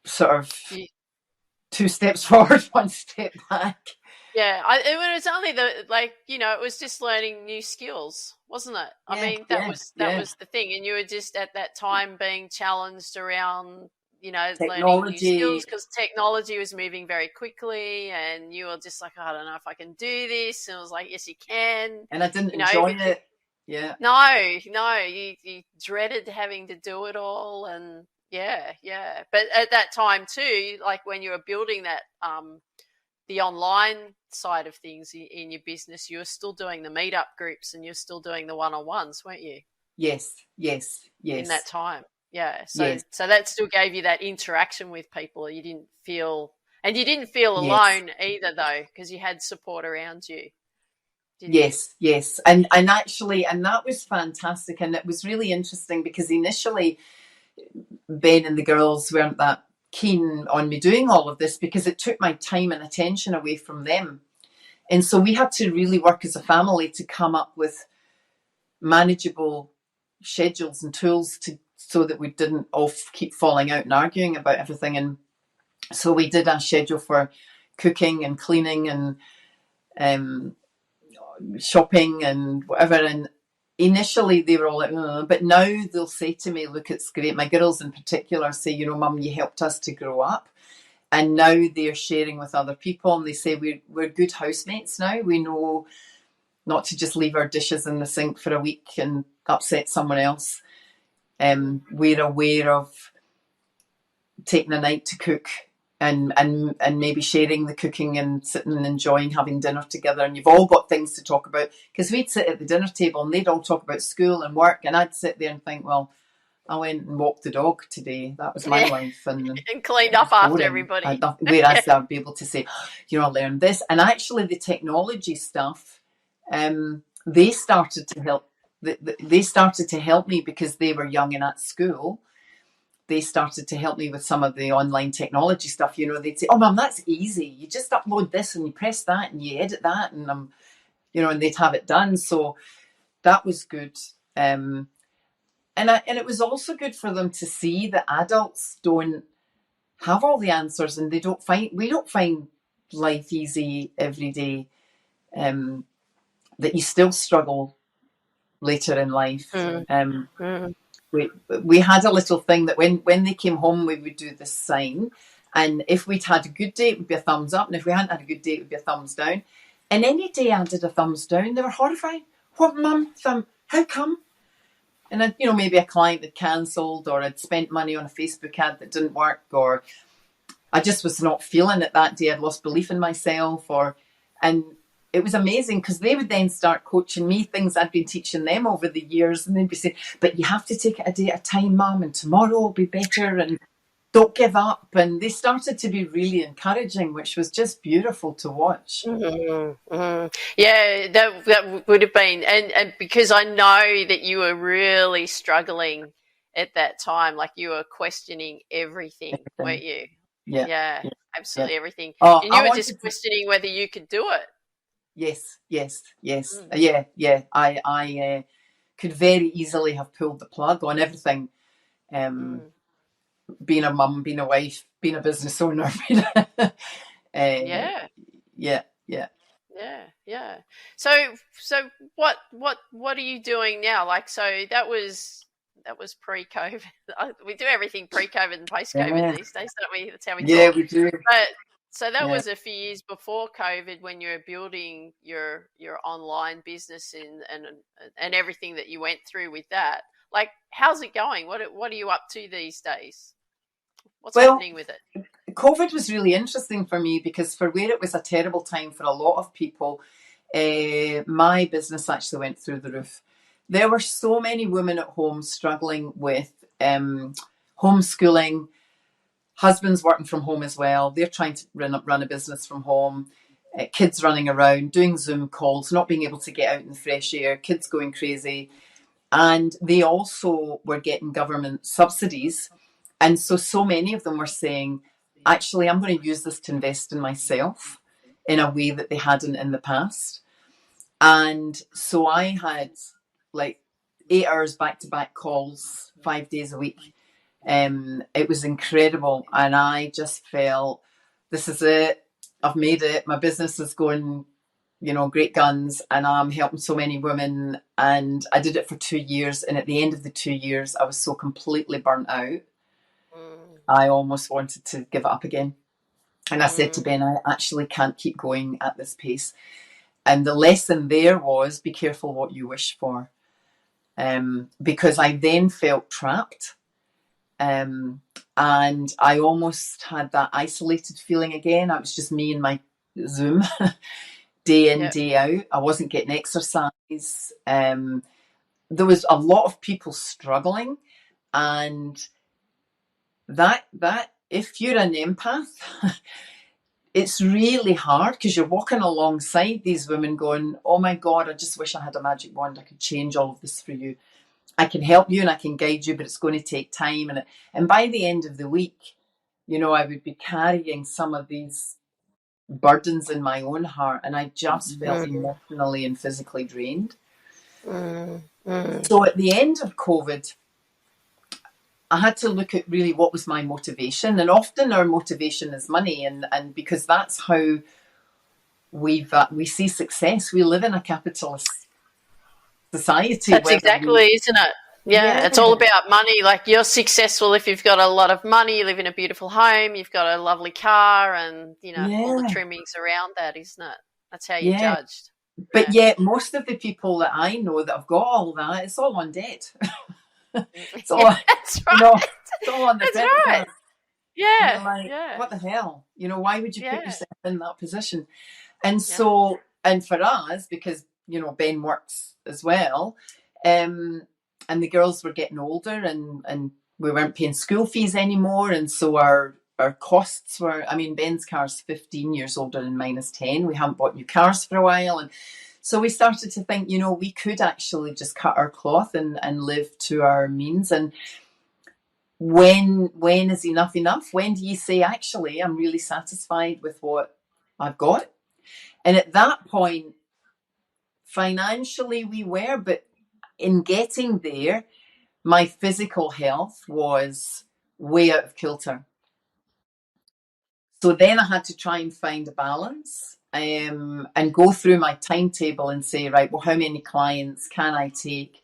sort of 2 steps forward, 1 step back.
Yeah, it was only it was just learning new skills, wasn't it? I mean, that was the thing, and you were just at that time being challenged around, technology. Learning new skills, because technology was moving very quickly, and you were just like, I don't know if I can do this, and I was like, yes, you can.
And I didn't enjoy it. Yeah.
No, you dreaded having to do it all, and yeah. But at that time too, like when you were building that, the online side of things in your business, you were still doing the meetup groups and you're still doing the one-on-ones, weren't you?
Yes.
In that time, yeah. So that still gave you that interaction with people. You didn't feel alone either, though, because you had support around you.
Yes. And actually, and that was fantastic. And it was really interesting because initially Ben and the girls weren't that keen on me doing all of this because it took my time and attention away from them. And so we had to really work as a family to come up with manageable schedules and tools so that we didn't all keep falling out and arguing about everything. And so we did a schedule for cooking and cleaning and shopping and whatever. And initially they were all like, but now they'll say to me, look, it's great. My girls in particular say, Mum, you helped us to grow up. And now they're sharing with other people, and they say we're good housemates now. We know not to just leave our dishes in the sink for a week and upset someone else. We're aware of taking a night to cook and maybe sharing the cooking and sitting and enjoying having dinner together. And you've all got things to talk about, because we'd sit at the dinner table and they'd all talk about school and work, and I'd sit there and think, well, I went and walked the dog today. That was my life. And
cleaned up after everybody.
Whereas I'd be able to say, I learned this. And actually the technology stuff, they started to help. They started to help me because they were young and at school. They started to help me with some of the online technology stuff. They'd say, oh, Mum, that's easy. You just upload this and you press that and you edit that. And, and they'd have it done. So that was good. And it was also good for them to see that adults don't have all the answers, and we don't find life easy every day. That you still struggle later in life. We had a little thing that when they came home, we would do this sign, and if we'd had a good day, it would be a thumbs up, and if we hadn't had a good day, it would be a thumbs down. And any day I did a thumbs down, they were horrified. What, Mum? How come? And then, maybe a client had cancelled, or I'd spent money on a Facebook ad that didn't work, or I just was not feeling it that day. I'd lost belief in myself, and it was amazing because they would then start coaching me things I'd been teaching them over the years, and they'd be saying, "But you have to take it a day at a time, Mum, and tomorrow will be better, and don't give up." And they started to be really encouraging, which was just beautiful to watch.
Yeah, that would have been, and because I know that you were really struggling at that time, like you were questioning everything. Weren't you? Yeah, absolutely everything. And you were just questioning whether you could do it.
Yes. Yeah. I could very easily have pulled the plug on everything. Being a mum, being a wife, being a business owner. Yeah.
So what are you doing now? Like, so that was pre-COVID. We do everything pre-COVID and post-COVID these days, don't we? That's how we talk.
Yeah, we do.
But so that was a few years before COVID, when you were building your online business and everything that you went through with that. Like, how's it going? What are you up to these days? What's happening with it?
COVID was really interesting for me because for where it was a terrible time for a lot of people, my business actually went through the roof. There were so many women at home struggling with homeschooling, husbands working from home as well. They're trying to run a business from home, kids running around, doing Zoom calls, not being able to get out in the fresh air, kids going crazy. And they also were getting government subsidies. And so many of them were saying, actually, I'm going to use this to invest in myself in a way that they hadn't in the past. And so I had like 8 hours back-to-back calls, 5 days a week. It was incredible. And I just felt, this is it. I've made it. My business is going, great guns, and I'm helping so many women. And I did it for 2 years. And at the end of the 2 years, I was so completely burnt out. I almost wanted to give it up again. And I said to Ben, I actually can't keep going at this pace. And the lesson there was, be careful what you wish for. Because I then felt trapped. And I almost had that isolated feeling again. I was just me and my Zoom day in, day out. I wasn't getting exercise. There was a lot of people struggling, and that if you're an empath, it's really hard because you're walking alongside these women going, oh my God, I just wish I had a magic wand. I could change all of this for you. I can help you and I can guide you, but it's going to take time. And by the end of the week, I would be carrying some of these burdens in my own heart, and I just felt emotionally and physically drained. So at the end of COVID, I had to look at really what was my motivation. And often our motivation is money, and because that's how we see success. We live in a capitalist society.
That's exactly, isn't it? Yeah, it's all about money. Like, you're successful if you've got a lot of money, you live in a beautiful home, you've got a lovely car, and all the trimmings around that, isn't it? That's how you're judged.
But yet most of the people that I know that have got all that, it's all on debt. It's all,
that's right.
It's all on the
that's right. Yeah.
Like, what the hell? Why would you put yourself in that position? And so, and for us, because Ben works as well, and the girls were getting older, and we weren't paying school fees anymore, and so our costs were, Ben's car's 15 years older and mine is 10. We haven't bought new cars for a while, and so we started to think, we could actually just cut our cloth and live to our means. And when is enough enough? When do you say, actually, I'm really satisfied with what I've got? And at that point, financially we were, but in getting there, my physical health was way out of kilter. So then I had to try and find a balance, and go through my timetable and say, right, well, how many clients can I take?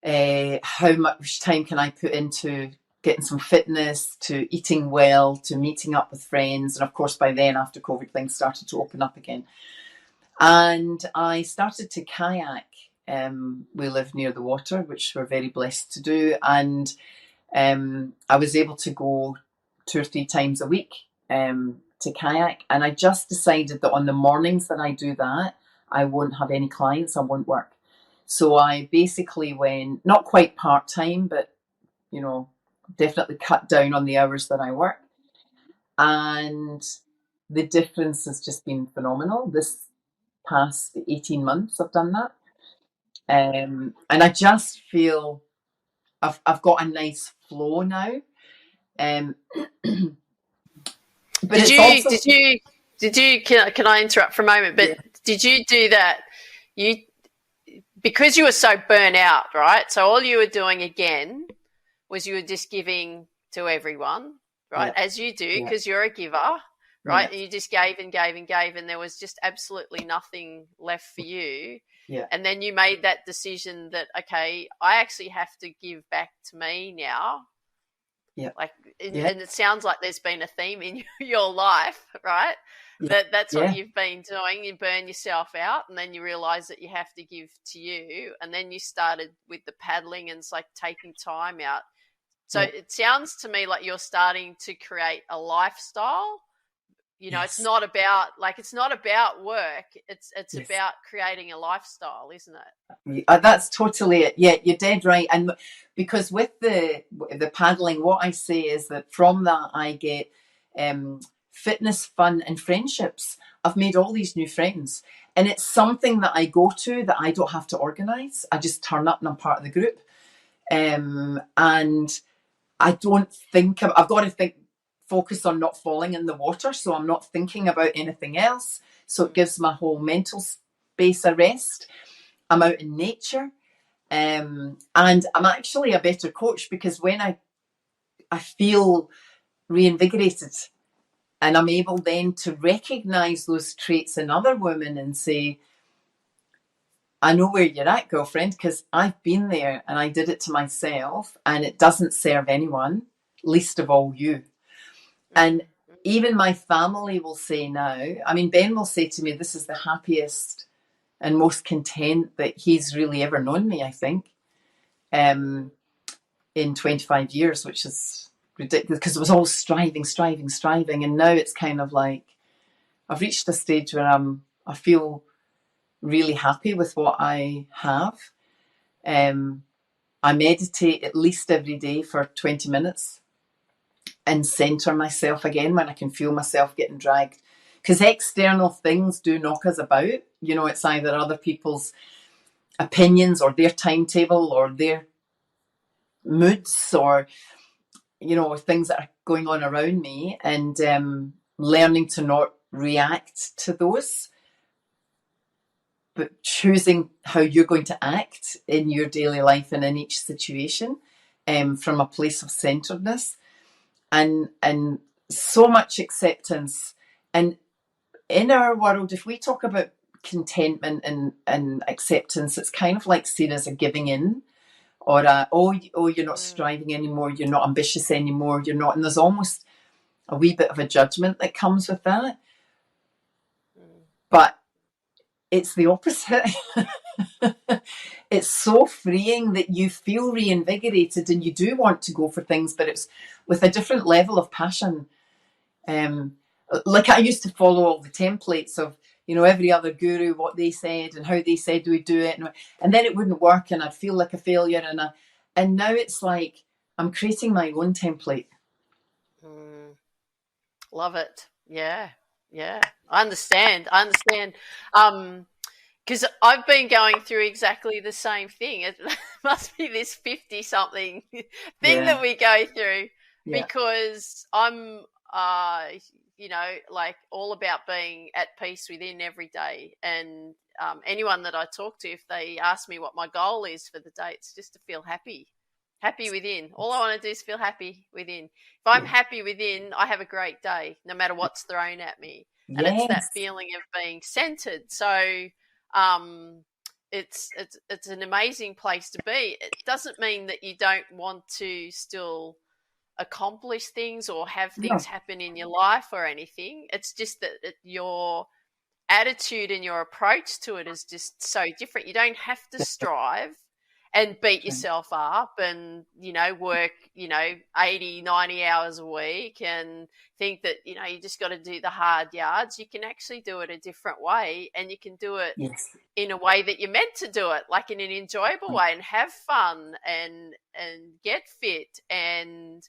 How much time can I put into getting some fitness, to eating well, to meeting up with friends? And of course, by then, after COVID, things started to open up again. And I started to kayak. We live near the water, which we're very blessed to do. And I was able to go 2 or 3 times a week to kayak. And I just decided that on the mornings that I do that, I won't have any clients, I won't work. So I basically went, not quite part-time, but, definitely cut down on the hours that I work. And the difference has just been phenomenal. This past 18 months I've done that. And I just feel I've got a nice flow now. But
did you can I interrupt for a moment? But did you do that? Because you were so burnt out, right? So all you were doing again was you were just giving to everyone, right? Yeah. As you do, because you're a giver, right? Yeah. And you just gave and gave and gave, and there was just absolutely nothing left for you. Yeah. And then you made that decision that, okay, I actually have to give back to me now. Yeah. And it sounds like there's been a theme in your life, right? Yeah. That's what you've been doing. You burn yourself out, and then you realize that you have to give to you. And then you started with the paddling, and it's like taking time out. So it sounds to me like you're starting to create a lifestyle. It's not about work. It's about creating a lifestyle, isn't it?
That's totally it. Yeah, you're dead right. And because with the paddling, what I say is that from that I get fitness, fun, and friendships. I've made all these new friends, and it's something that I go to that I don't have to organise. I just turn up and I'm part of the group, and I don't think I've got to focus on not falling in the water, so I'm not thinking about anything else. So it gives my whole mental space a rest. I'm out in nature, and I'm actually a better coach because when I feel reinvigorated, and I'm able then to recognise those traits in other women and say, I know where you're at, girlfriend, because I've been there and I did it to myself, and it doesn't serve anyone, least of all you. And even my family will say now, Ben will say to me, this is the happiest and most content that he's really ever known me, I think, in 25 years, which is ridiculous because it was all striving. And now it's kind of like I've reached a stage where I feel really happy with what I have. I meditate at least every day for 20 minutes and center myself again when I can feel myself getting dragged. Because external things do knock us about. It's either other people's opinions or their timetable or their moods or, things that are going on around me, and learning to not react to those, but choosing how you're going to act in your daily life and in each situation from a place of centeredness and so much acceptance. And in our world, if we talk about contentment and acceptance, it's kind of like seen as a giving in, or you're not striving anymore, you're not ambitious anymore, you're not, and there's almost a wee bit of a judgment that comes with that. But it's the opposite. It's so freeing that you feel reinvigorated and you do want to go for things, but it's with a different level of passion. Like I used to follow all the templates of, every other guru, what they said and how they said we do it. And then it wouldn't work and I'd feel like a failure. And now it's like I'm creating my own template.
Love it. Yeah. I understand. Because I've been going through exactly the same thing. It must be this 50-something thing that we go through because I'm, all about being at peace within every day. And anyone that I talk to, if they ask me what my goal is for the day, it's just to feel happy Happy within. All I want to do is feel happy within. If I'm happy within, I have a great day, no matter what's thrown at me. And it's that feeling of being centered. So it's an amazing place to be. It doesn't mean that you don't want to still accomplish things or have things happen in your life or anything. It's just that your attitude and your approach to it is just so different. You don't have to strive and beat yourself up and, work, 80, 90 hours a week and think that, you just got to do the hard yards. You can actually do it a different way, and you can do it in a way that you're meant to do it, like in an enjoyable way, and have fun and get fit and,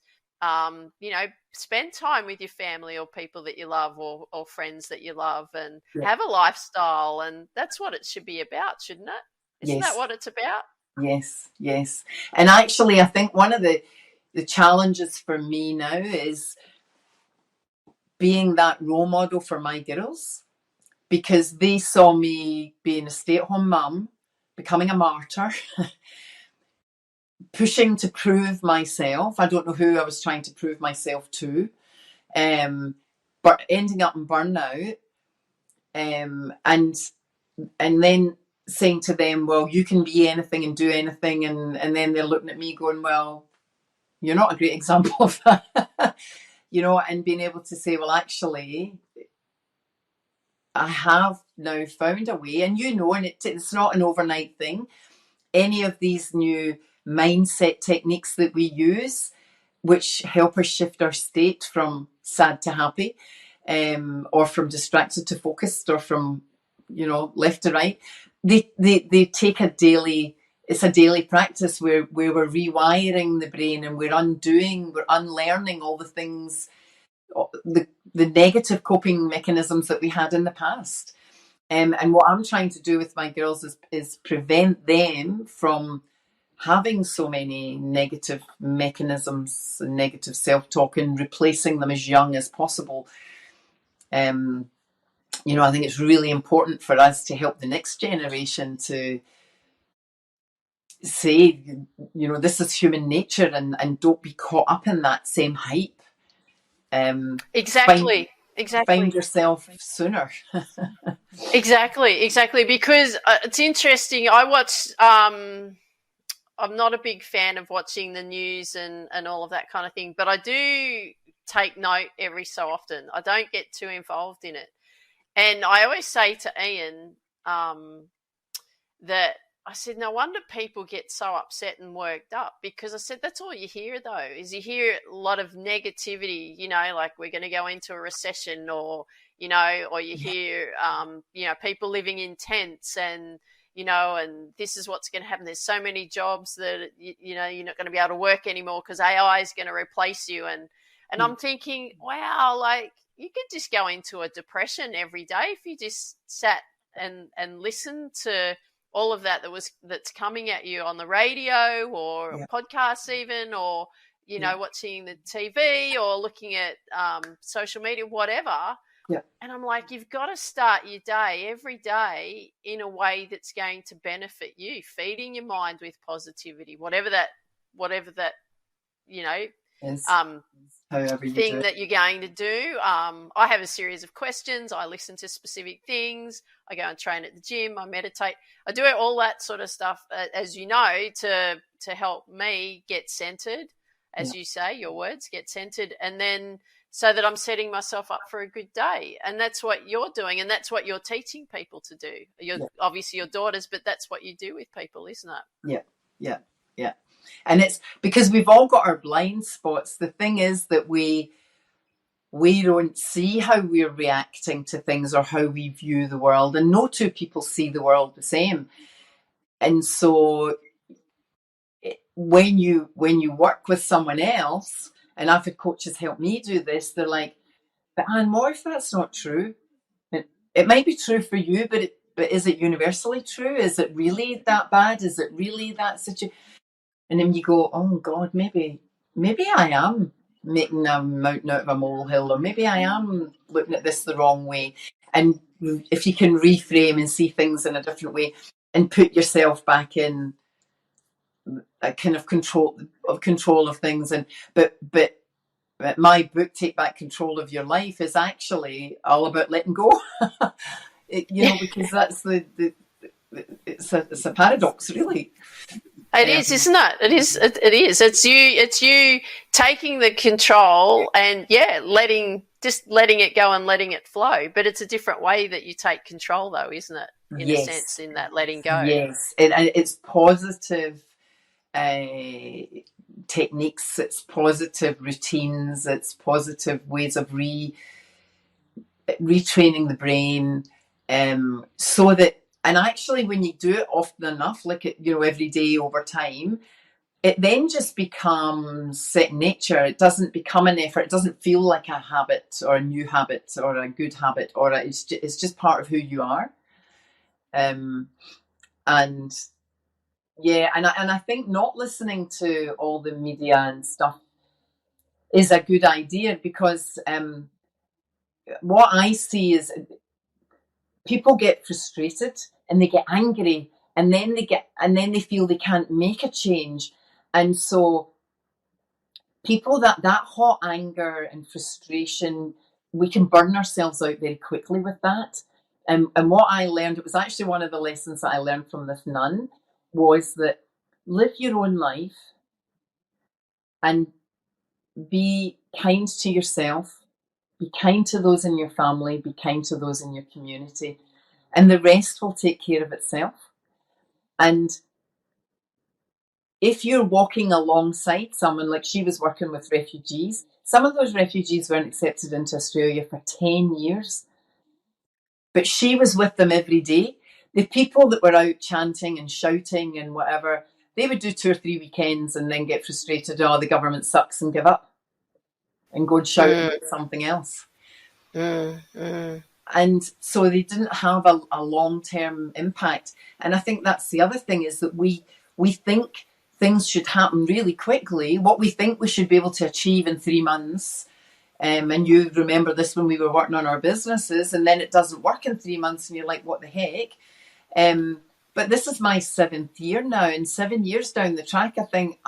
spend time with your family or people that you love or friends that you love and have a lifestyle. And that's what it should be about, shouldn't it? Isn't that what it's about?
Yes. And actually, I think one of the challenges for me now is being that role model for my girls, because they saw me being a stay-at-home mum, becoming a martyr, pushing to prove myself. I don't know who I was trying to prove myself to, but ending up in burnout, and then saying to them, well, you can be anything and do anything, and then they're looking at me going, well, you're not a great example of that. And being able to say, well, actually, I have now found a way, and and it's not an overnight thing. Any of these new mindset techniques that we use, which help us shift our state from sad to happy, or from distracted to focused, or from left to right, they take it's a daily practice where we're rewiring the brain, and we're unlearning all the things, the negative coping mechanisms that we had in the past. And what I'm trying to do with my girls is prevent them from having so many negative mechanisms and negative self-talk, and replacing them as young as possible. I think it's really important for us to help the next generation to say, this is human nature, and don't be caught up in that same hype.
Exactly.
Find yourself sooner.
Exactly. Because it's interesting. I watch. I'm not a big fan of watching the news and all of that kind of thing, but I do take note every so often. I don't get too involved in it. And I always say to Ian that I said, no wonder people get so upset and worked up, because I said, that's all you hear, though, is you hear a lot of negativity, like we're going to go into a recession, or you hear, people living in tents, and, and this is what's going to happen. There's so many jobs that, you're not going to be able to work anymore because AI is going to replace you. And I'm thinking, wow, like, you could just go into a depression every day if you just sat and listened to all of that's coming at you on the radio or podcasts even, or, watching the TV or looking at social media, whatever. Yeah. And I'm like, you've got to start your day every day in a way that's going to benefit you, feeding your mind with positivity, whatever that
is,
thing that you're going to do. I have a series of questions. I listen to specific things. I go and train at the gym. I meditate. I do all that sort of stuff, as you know, to help me get centered, as you say, your words, get centered, and then so that I'm setting myself up for a good day. And that's what you're doing, and that's what you're teaching people to do. Obviously your daughters, but that's what you do with people, isn't it?
Yeah. And it's because we've all got our blind spots. The thing is that we don't see how we're reacting to things or how we view the world, and no two people see the world the same. And so when you work with someone else, and I've had coaches help me do this, they're like, but Anne, what if that's not true? It might be true for you, but is it universally true? Is it really that bad? Is it really that situation? And then you go, oh God, maybe I am making a mountain out of a molehill, or maybe I am looking at this the wrong way. And if you can reframe and see things in a different way and put yourself back in a kind of control of things. And but my book, Take Back Control of Your Life, is actually all about letting go. Because that's it's a paradox, really.
It is, isn't it? It is. It is. It's you taking the control and letting it go and letting it flow. But it's a different way that you take control, though, isn't it? In a sense, in that letting go.
Yes, and it's positive techniques, it's positive routines, it's positive ways of retraining the brain, so that. And actually, when you do it often enough, like every day over time, it then just becomes second nature. It doesn't become an effort. It doesn't feel like a habit or a new habit or a good habit, or it's just part of who you are. And I think not listening to all the media and stuff is a good idea, because what I see is people get frustrated and they get angry, and then they feel they can't make a change. And so people that hot anger and frustration, we can burn ourselves out very quickly with that. And what I learned, it was actually one of the lessons that I learned from this nun, was that live your own life and be kind to yourself, be kind to those in your family, be kind to those in your community, and the rest will take care of itself. And if you're walking alongside someone, like she was working with refugees, some of those refugees weren't accepted into Australia for 10 years, but she was with them every day. The people that were out chanting and shouting and whatever, they would do 2 or 3 weekends and then get frustrated, the government sucks, and give up and go and shout about something else. And so they didn't have a long-term impact. And I think that's the other thing, is that we think things should happen really quickly. What we think we should be able to achieve in 3 months. And you remember this when we were working on our businesses, and then it doesn't work in 3 months and you're like, what the heck? But this is my 7th year now, and 7 years down the track, I think,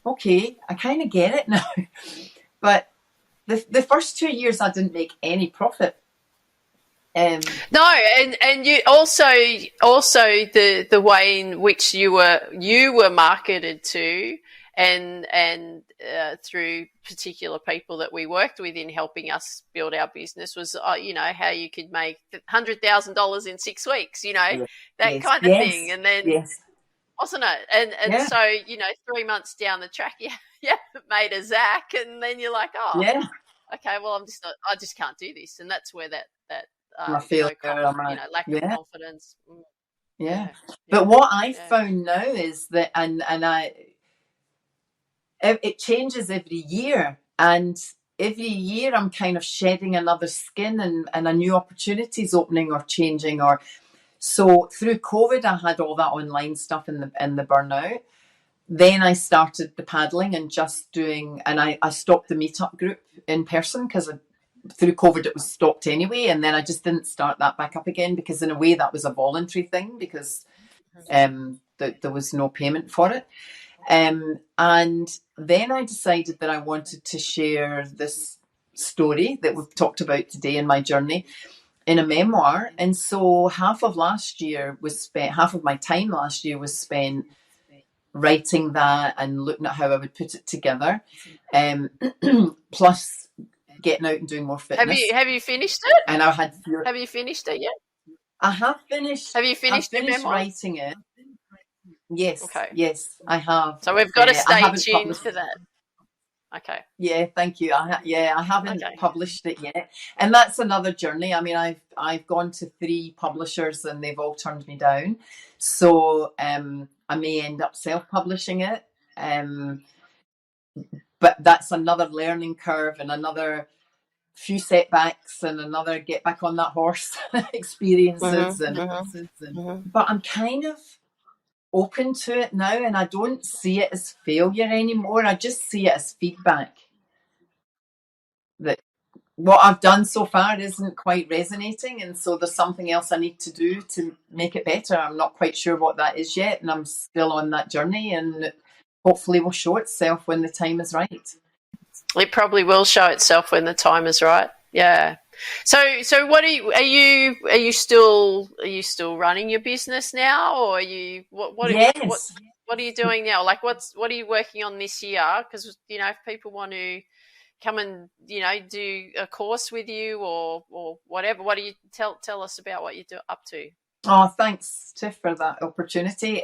okay, I kind of get it now. But the first 2 years, I didn't make any profit.
No, and you also the way in which you were marketed to, and through particular people that we worked with in helping us build our business, was how you could make $100,000 in 6 weeks, that kind of thing, and then wasn't it? And so 3 months down the track, you made a Zach, and then you're like, okay, well I just can't do this, and that's where that lack of confidence. But
what I found now is that, and it changes every year, and every year I'm kind of shedding another skin, and a new opportunity is opening or changing. Or so through COVID, I had all that online stuff in the burnout. Then I started the paddling and just doing, and I stopped the meetup group in person, because through COVID it was stopped anyway, and then I just didn't start that back up again, because in a way that was a voluntary thing, because there was no payment for it. And then I decided that I wanted to share this story that we've talked about today in my journey in a memoir. And so half of my time last year was spent writing that and looking at how I would put it together, plus getting out and doing more fitness.
Have you finished it?
And have
you finished it yet?
I have finished.
Have you finished
writing it? Yes.
Okay.
Yes, I have.
So we've got to stay tuned for that. Okay.
Yeah, thank you. I haven't published it yet, and that's another journey. I mean, I've gone to 3 publishers and they've all turned me down. So I may end up self-publishing it. But that's another learning curve and another few setbacks and another get back on that horse experiences. But I'm kind of open to it now, and I don't see it as failure anymore. I just see it as feedback. That what I've done so far isn't quite resonating, and so there's something else I need to do to make it better. I'm not quite sure what that is yet, and I'm still on that journey, and hopefully will show itself when the time is right.
It probably will show itself when the time is right. Yeah. So what are you still running your business now, or are you
Yes.
what are you doing now? Like what are you working on this year? Because if people want to come and do a course with you or whatever, what do you tell us about what you're up to?
Oh, thanks, Tiff, for that opportunity.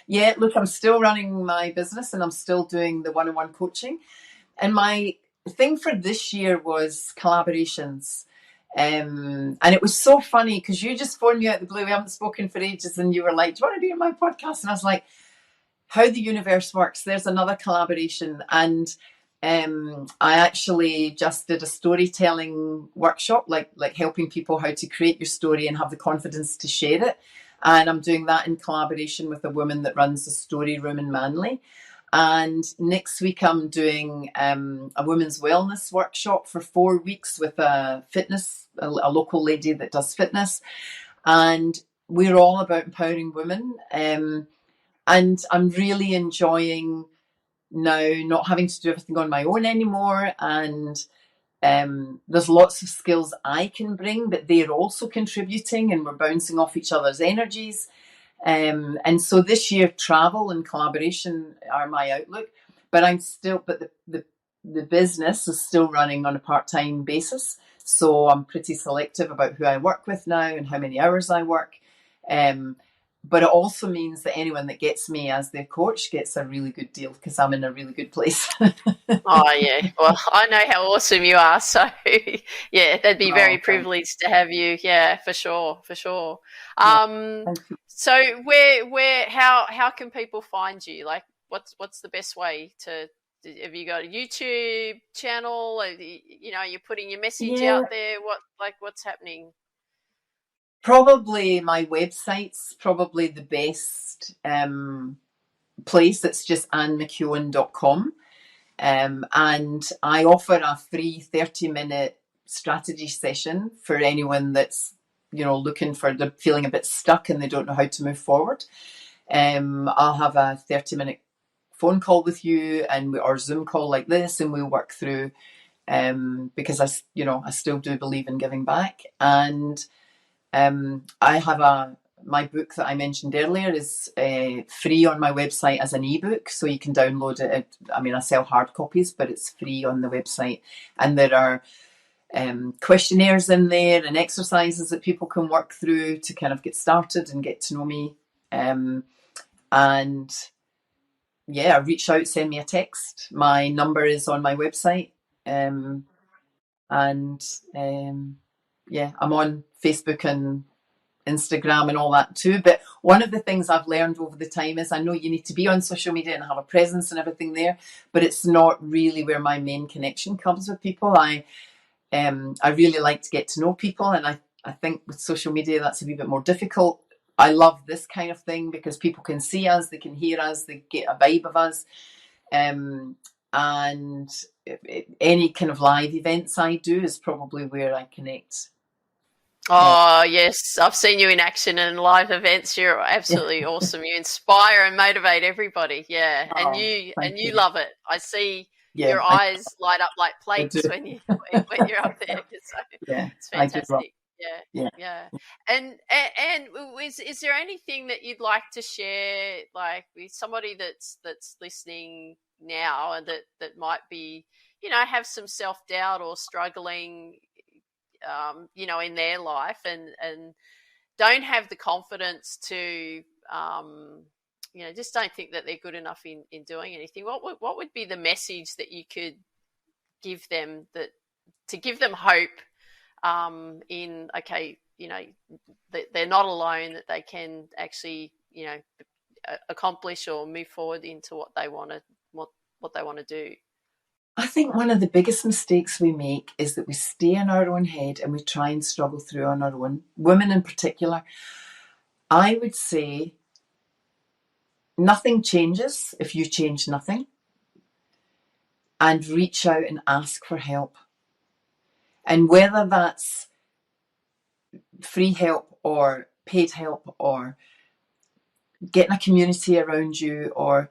Yeah, look, I'm still running my business and I'm still doing the one-on-one coaching. And my thing for this year was collaborations. And it was so funny because you just phoned me out the blue. We haven't spoken for ages, and you were like, "Do you want to be on my podcast?" And I was like, how the universe works. There's another collaboration. And I actually just did a storytelling workshop, like helping people how to create your story and have the confidence to share it. And I'm doing that in collaboration with a woman that runs a story room in Manly. And next week I'm doing a women's wellness workshop for 4 weeks with a local lady that does fitness. And we're all about empowering women. And I'm really enjoying now not having to do everything on my own anymore. And there's lots of skills I can bring, but they're also contributing, and we're bouncing off each other's energies. And so this year, travel and collaboration are my outlook. But the business is still running on a part-time basis. So I'm pretty selective about who I work with now and how many hours I work. But it also means that anyone that gets me as their coach gets a really good deal because I'm in a really good place.
Oh, yeah. Well, I know how awesome you are. So, yeah, they'd be very privileged to have you. Yeah, for sure. For sure. So how can people find you? Like, what's the best way to, have you got a YouTube channel? You're putting your message out there. What's happening?
Probably my website's probably the best place. It's just McKeown.com. And I offer a free 30-minute strategy session for anyone that's, looking for, they're feeling a bit stuck and they don't know how to move forward. I'll have a 30-minute phone call with you or Zoom call like this, and we'll work through, because I still do believe in giving back. And I have my book that I mentioned earlier is free on my website as an ebook, so you can download it. I sell hard copies, but it's free on the website, and there are questionnaires in there and exercises that people can work through to kind of get started and get to know me. And yeah, reach out, send me a text. My number is on my website. Yeah, I'm on Facebook and Instagram and all that too. But one of the things I've learned over the time is I know you need to be on social media and have a presence and everything there, but it's not really where my main connection comes with people. I really like to get to know people, and I think with social media that's a wee bit more difficult. I love this kind of thing because people can see us, they can hear us, they get a vibe of us. And any kind of live events I do is probably where I connect.
Oh, yes. I've seen you in action and live events. You're absolutely awesome. You inspire and motivate everybody. Yeah. And you love it. I see your eyes light up like plates when you're up there. So it's fantastic. Yeah. And is there anything that you'd like to share, like with somebody that's listening now and that might be, have some self-doubt or struggling, in their life and don't have the confidence to, just don't think that they're good enough in doing anything? What would be the message that you could give them to give them hope, that they're not alone, that they can actually, accomplish or move forward into what they want to do?
I think one of the biggest mistakes we make is that we stay in our own head and we try and struggle through on our own. Women in particular, I would say nothing changes if you change nothing, and reach out and ask for help. And whether that's free help or paid help or getting a community around you, or,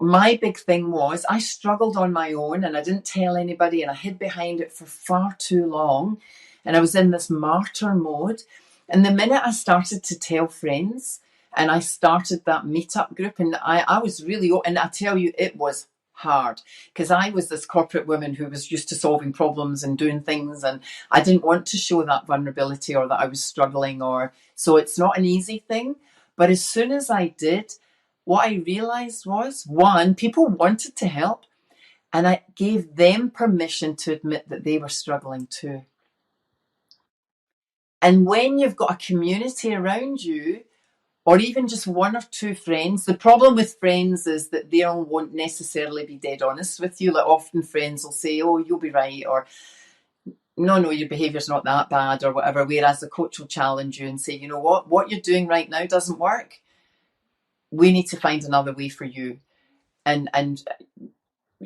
my big thing was I struggled on my own and I didn't tell anybody and I hid behind it for far too long. And I was in this martyr mode. And the minute I started to tell friends and I started that meetup group, and I was really, and I tell you, it was hard, because I was this corporate woman who was used to solving problems and doing things, and I didn't want to show that vulnerability or that I was struggling, so it's not an easy thing. But as soon as I did, what I realized was, one, people wanted to help, and I gave them permission to admit that they were struggling too. And when you've got a community around you, or even just one or two friends, the problem with friends is that they won't necessarily be dead honest with you. Like, often friends will say, oh, you'll be right, or no, your behaviour's not that bad, or whatever, whereas the coach will challenge you and say, you know what you're doing right now doesn't work. We need to find another way for you, and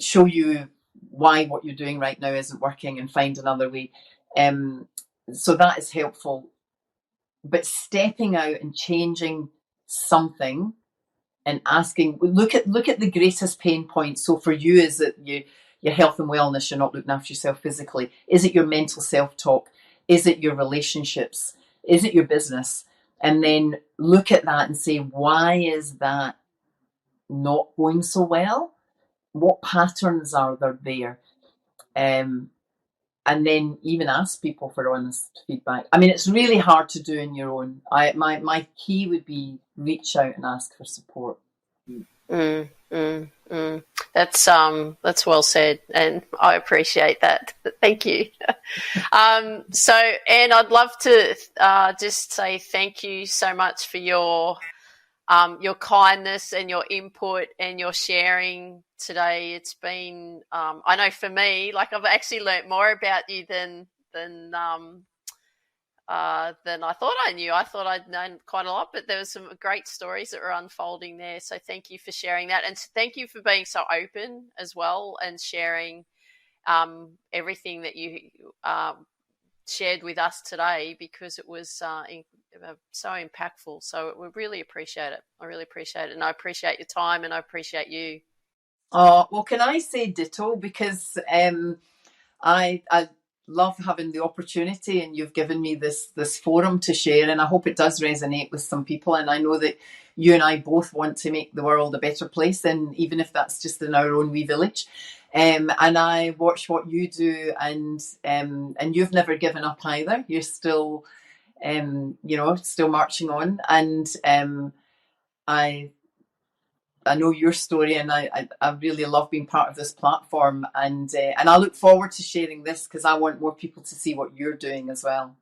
show you why what you're doing right now isn't working, and find another way. So that is helpful. But stepping out and changing something and asking, look at the greatest pain point. So for you, is it your health and wellness? You're not looking after yourself physically. Is it your mental self-talk? Is it your relationships? Is it your business? And then look at that and say, why is that not going so well? What patterns are there? And then even ask people for honest feedback. I mean, it's really hard to do on your own. My key would be reach out and ask for support.
That's well said, and I appreciate that. Thank you. So, Anne, I'd love to just say thank you so much for your kindness and your input and your sharing today. It's been, I know for me, like, I've actually learnt more about you than I thought I knew. I thought I'd known quite a lot, but there were some great stories that were unfolding there. So thank you for sharing that, and thank you for being so open as well and sharing everything that you shared with us today, because it was so impactful. So we really appreciate it. I really appreciate it, and I appreciate your time, and I appreciate you.
Oh, well, can I say ditto? Because I love having the opportunity, and you've given me this forum to share, and I hope it does resonate with some people. And I know that you and I both want to make the world a better place, and even if that's just in our own wee village. And I watch what you do, and you've never given up either. You're still, still marching on. And I know your story, and I really love being part of this platform, and I look forward to sharing this, because I want more people to see what you're doing as well.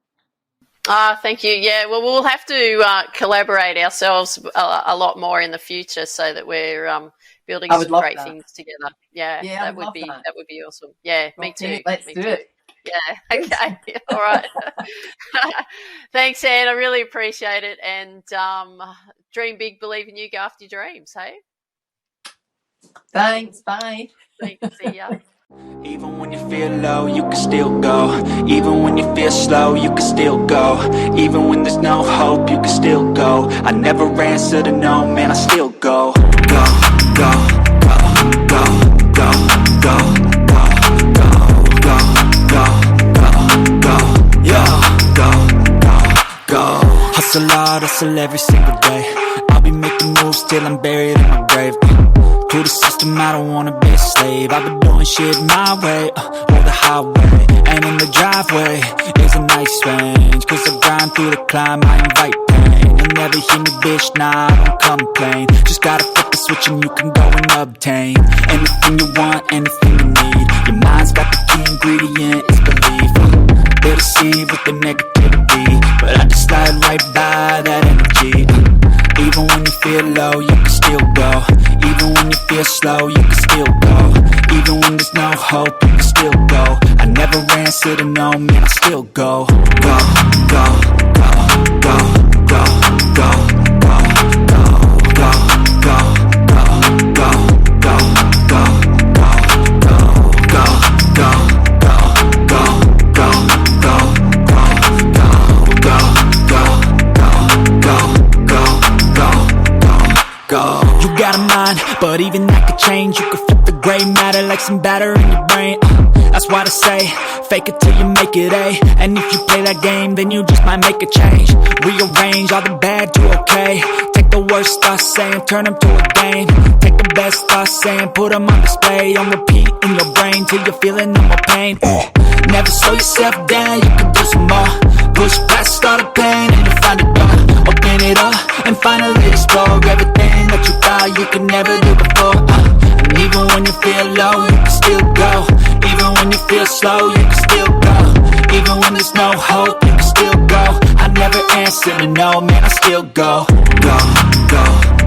Thank you. Yeah, well, we'll have to collaborate ourselves a lot more in the future, so that we're building some great things together. Yeah, that would be awesome. Yeah, me too.
Let's do it.
Yeah. Okay. All right. Thanks, Anne. I really appreciate it. And dream big, believe in you, go after your dreams. Hey.
Thanks. Bye.
Thanks. See ya.
Even when you feel low, you can still go. Even when you feel slow, you can still go. Even when there's no hope, you can still go. I never answer to no, man, I still go. Go, go, go, go, go, go, go, go, go, go, go, yo, go. Hustle hard, hustle every single day. I'll be making moves till I'm buried in my grave. To the system, I don't wanna be a slave. I've been doing shit my way, or the highway. And in the driveway is a nice range, cause I grind through the climb, I invite pain. You'll never hear me, bitch, nah, I don't complain. Just gotta flip the switch and you can go and obtain anything you want, anything you need. Your mind's got the key ingredient, it's belief. They deceive with the negativity, but I just slide right by that energy. Even when you feel low, you can still go. Even when you feel slow, you can still go. Even when there's no hope, you can still go. I never answer to no, man, I still go. Go, go, go, go, go, go, go, go, go, go, go, go, go, go, go, go, go, go, go, go. go. You got a mind, but even that could change. You could flip the gray matter like some batter in your brain. That's why they say, fake it till you make it A. And if you play that game, then you just might make a change. Rearrange all the bad to okay. Take the worst thoughts saying, turn them to a game. Take the best thoughts saying, put them on display. On repeat in your brain till you're feeling no more pain. Never slow yourself down, you can do some more. Push past all the pain and you'll find a door. Open it up and finally explore everything that you thought you could never do before. And even when you feel low, you can still go. Even when you feel slow, you can still go. Even when there's no hope, you can still go. I never answer to no, man, I still go. Go, go.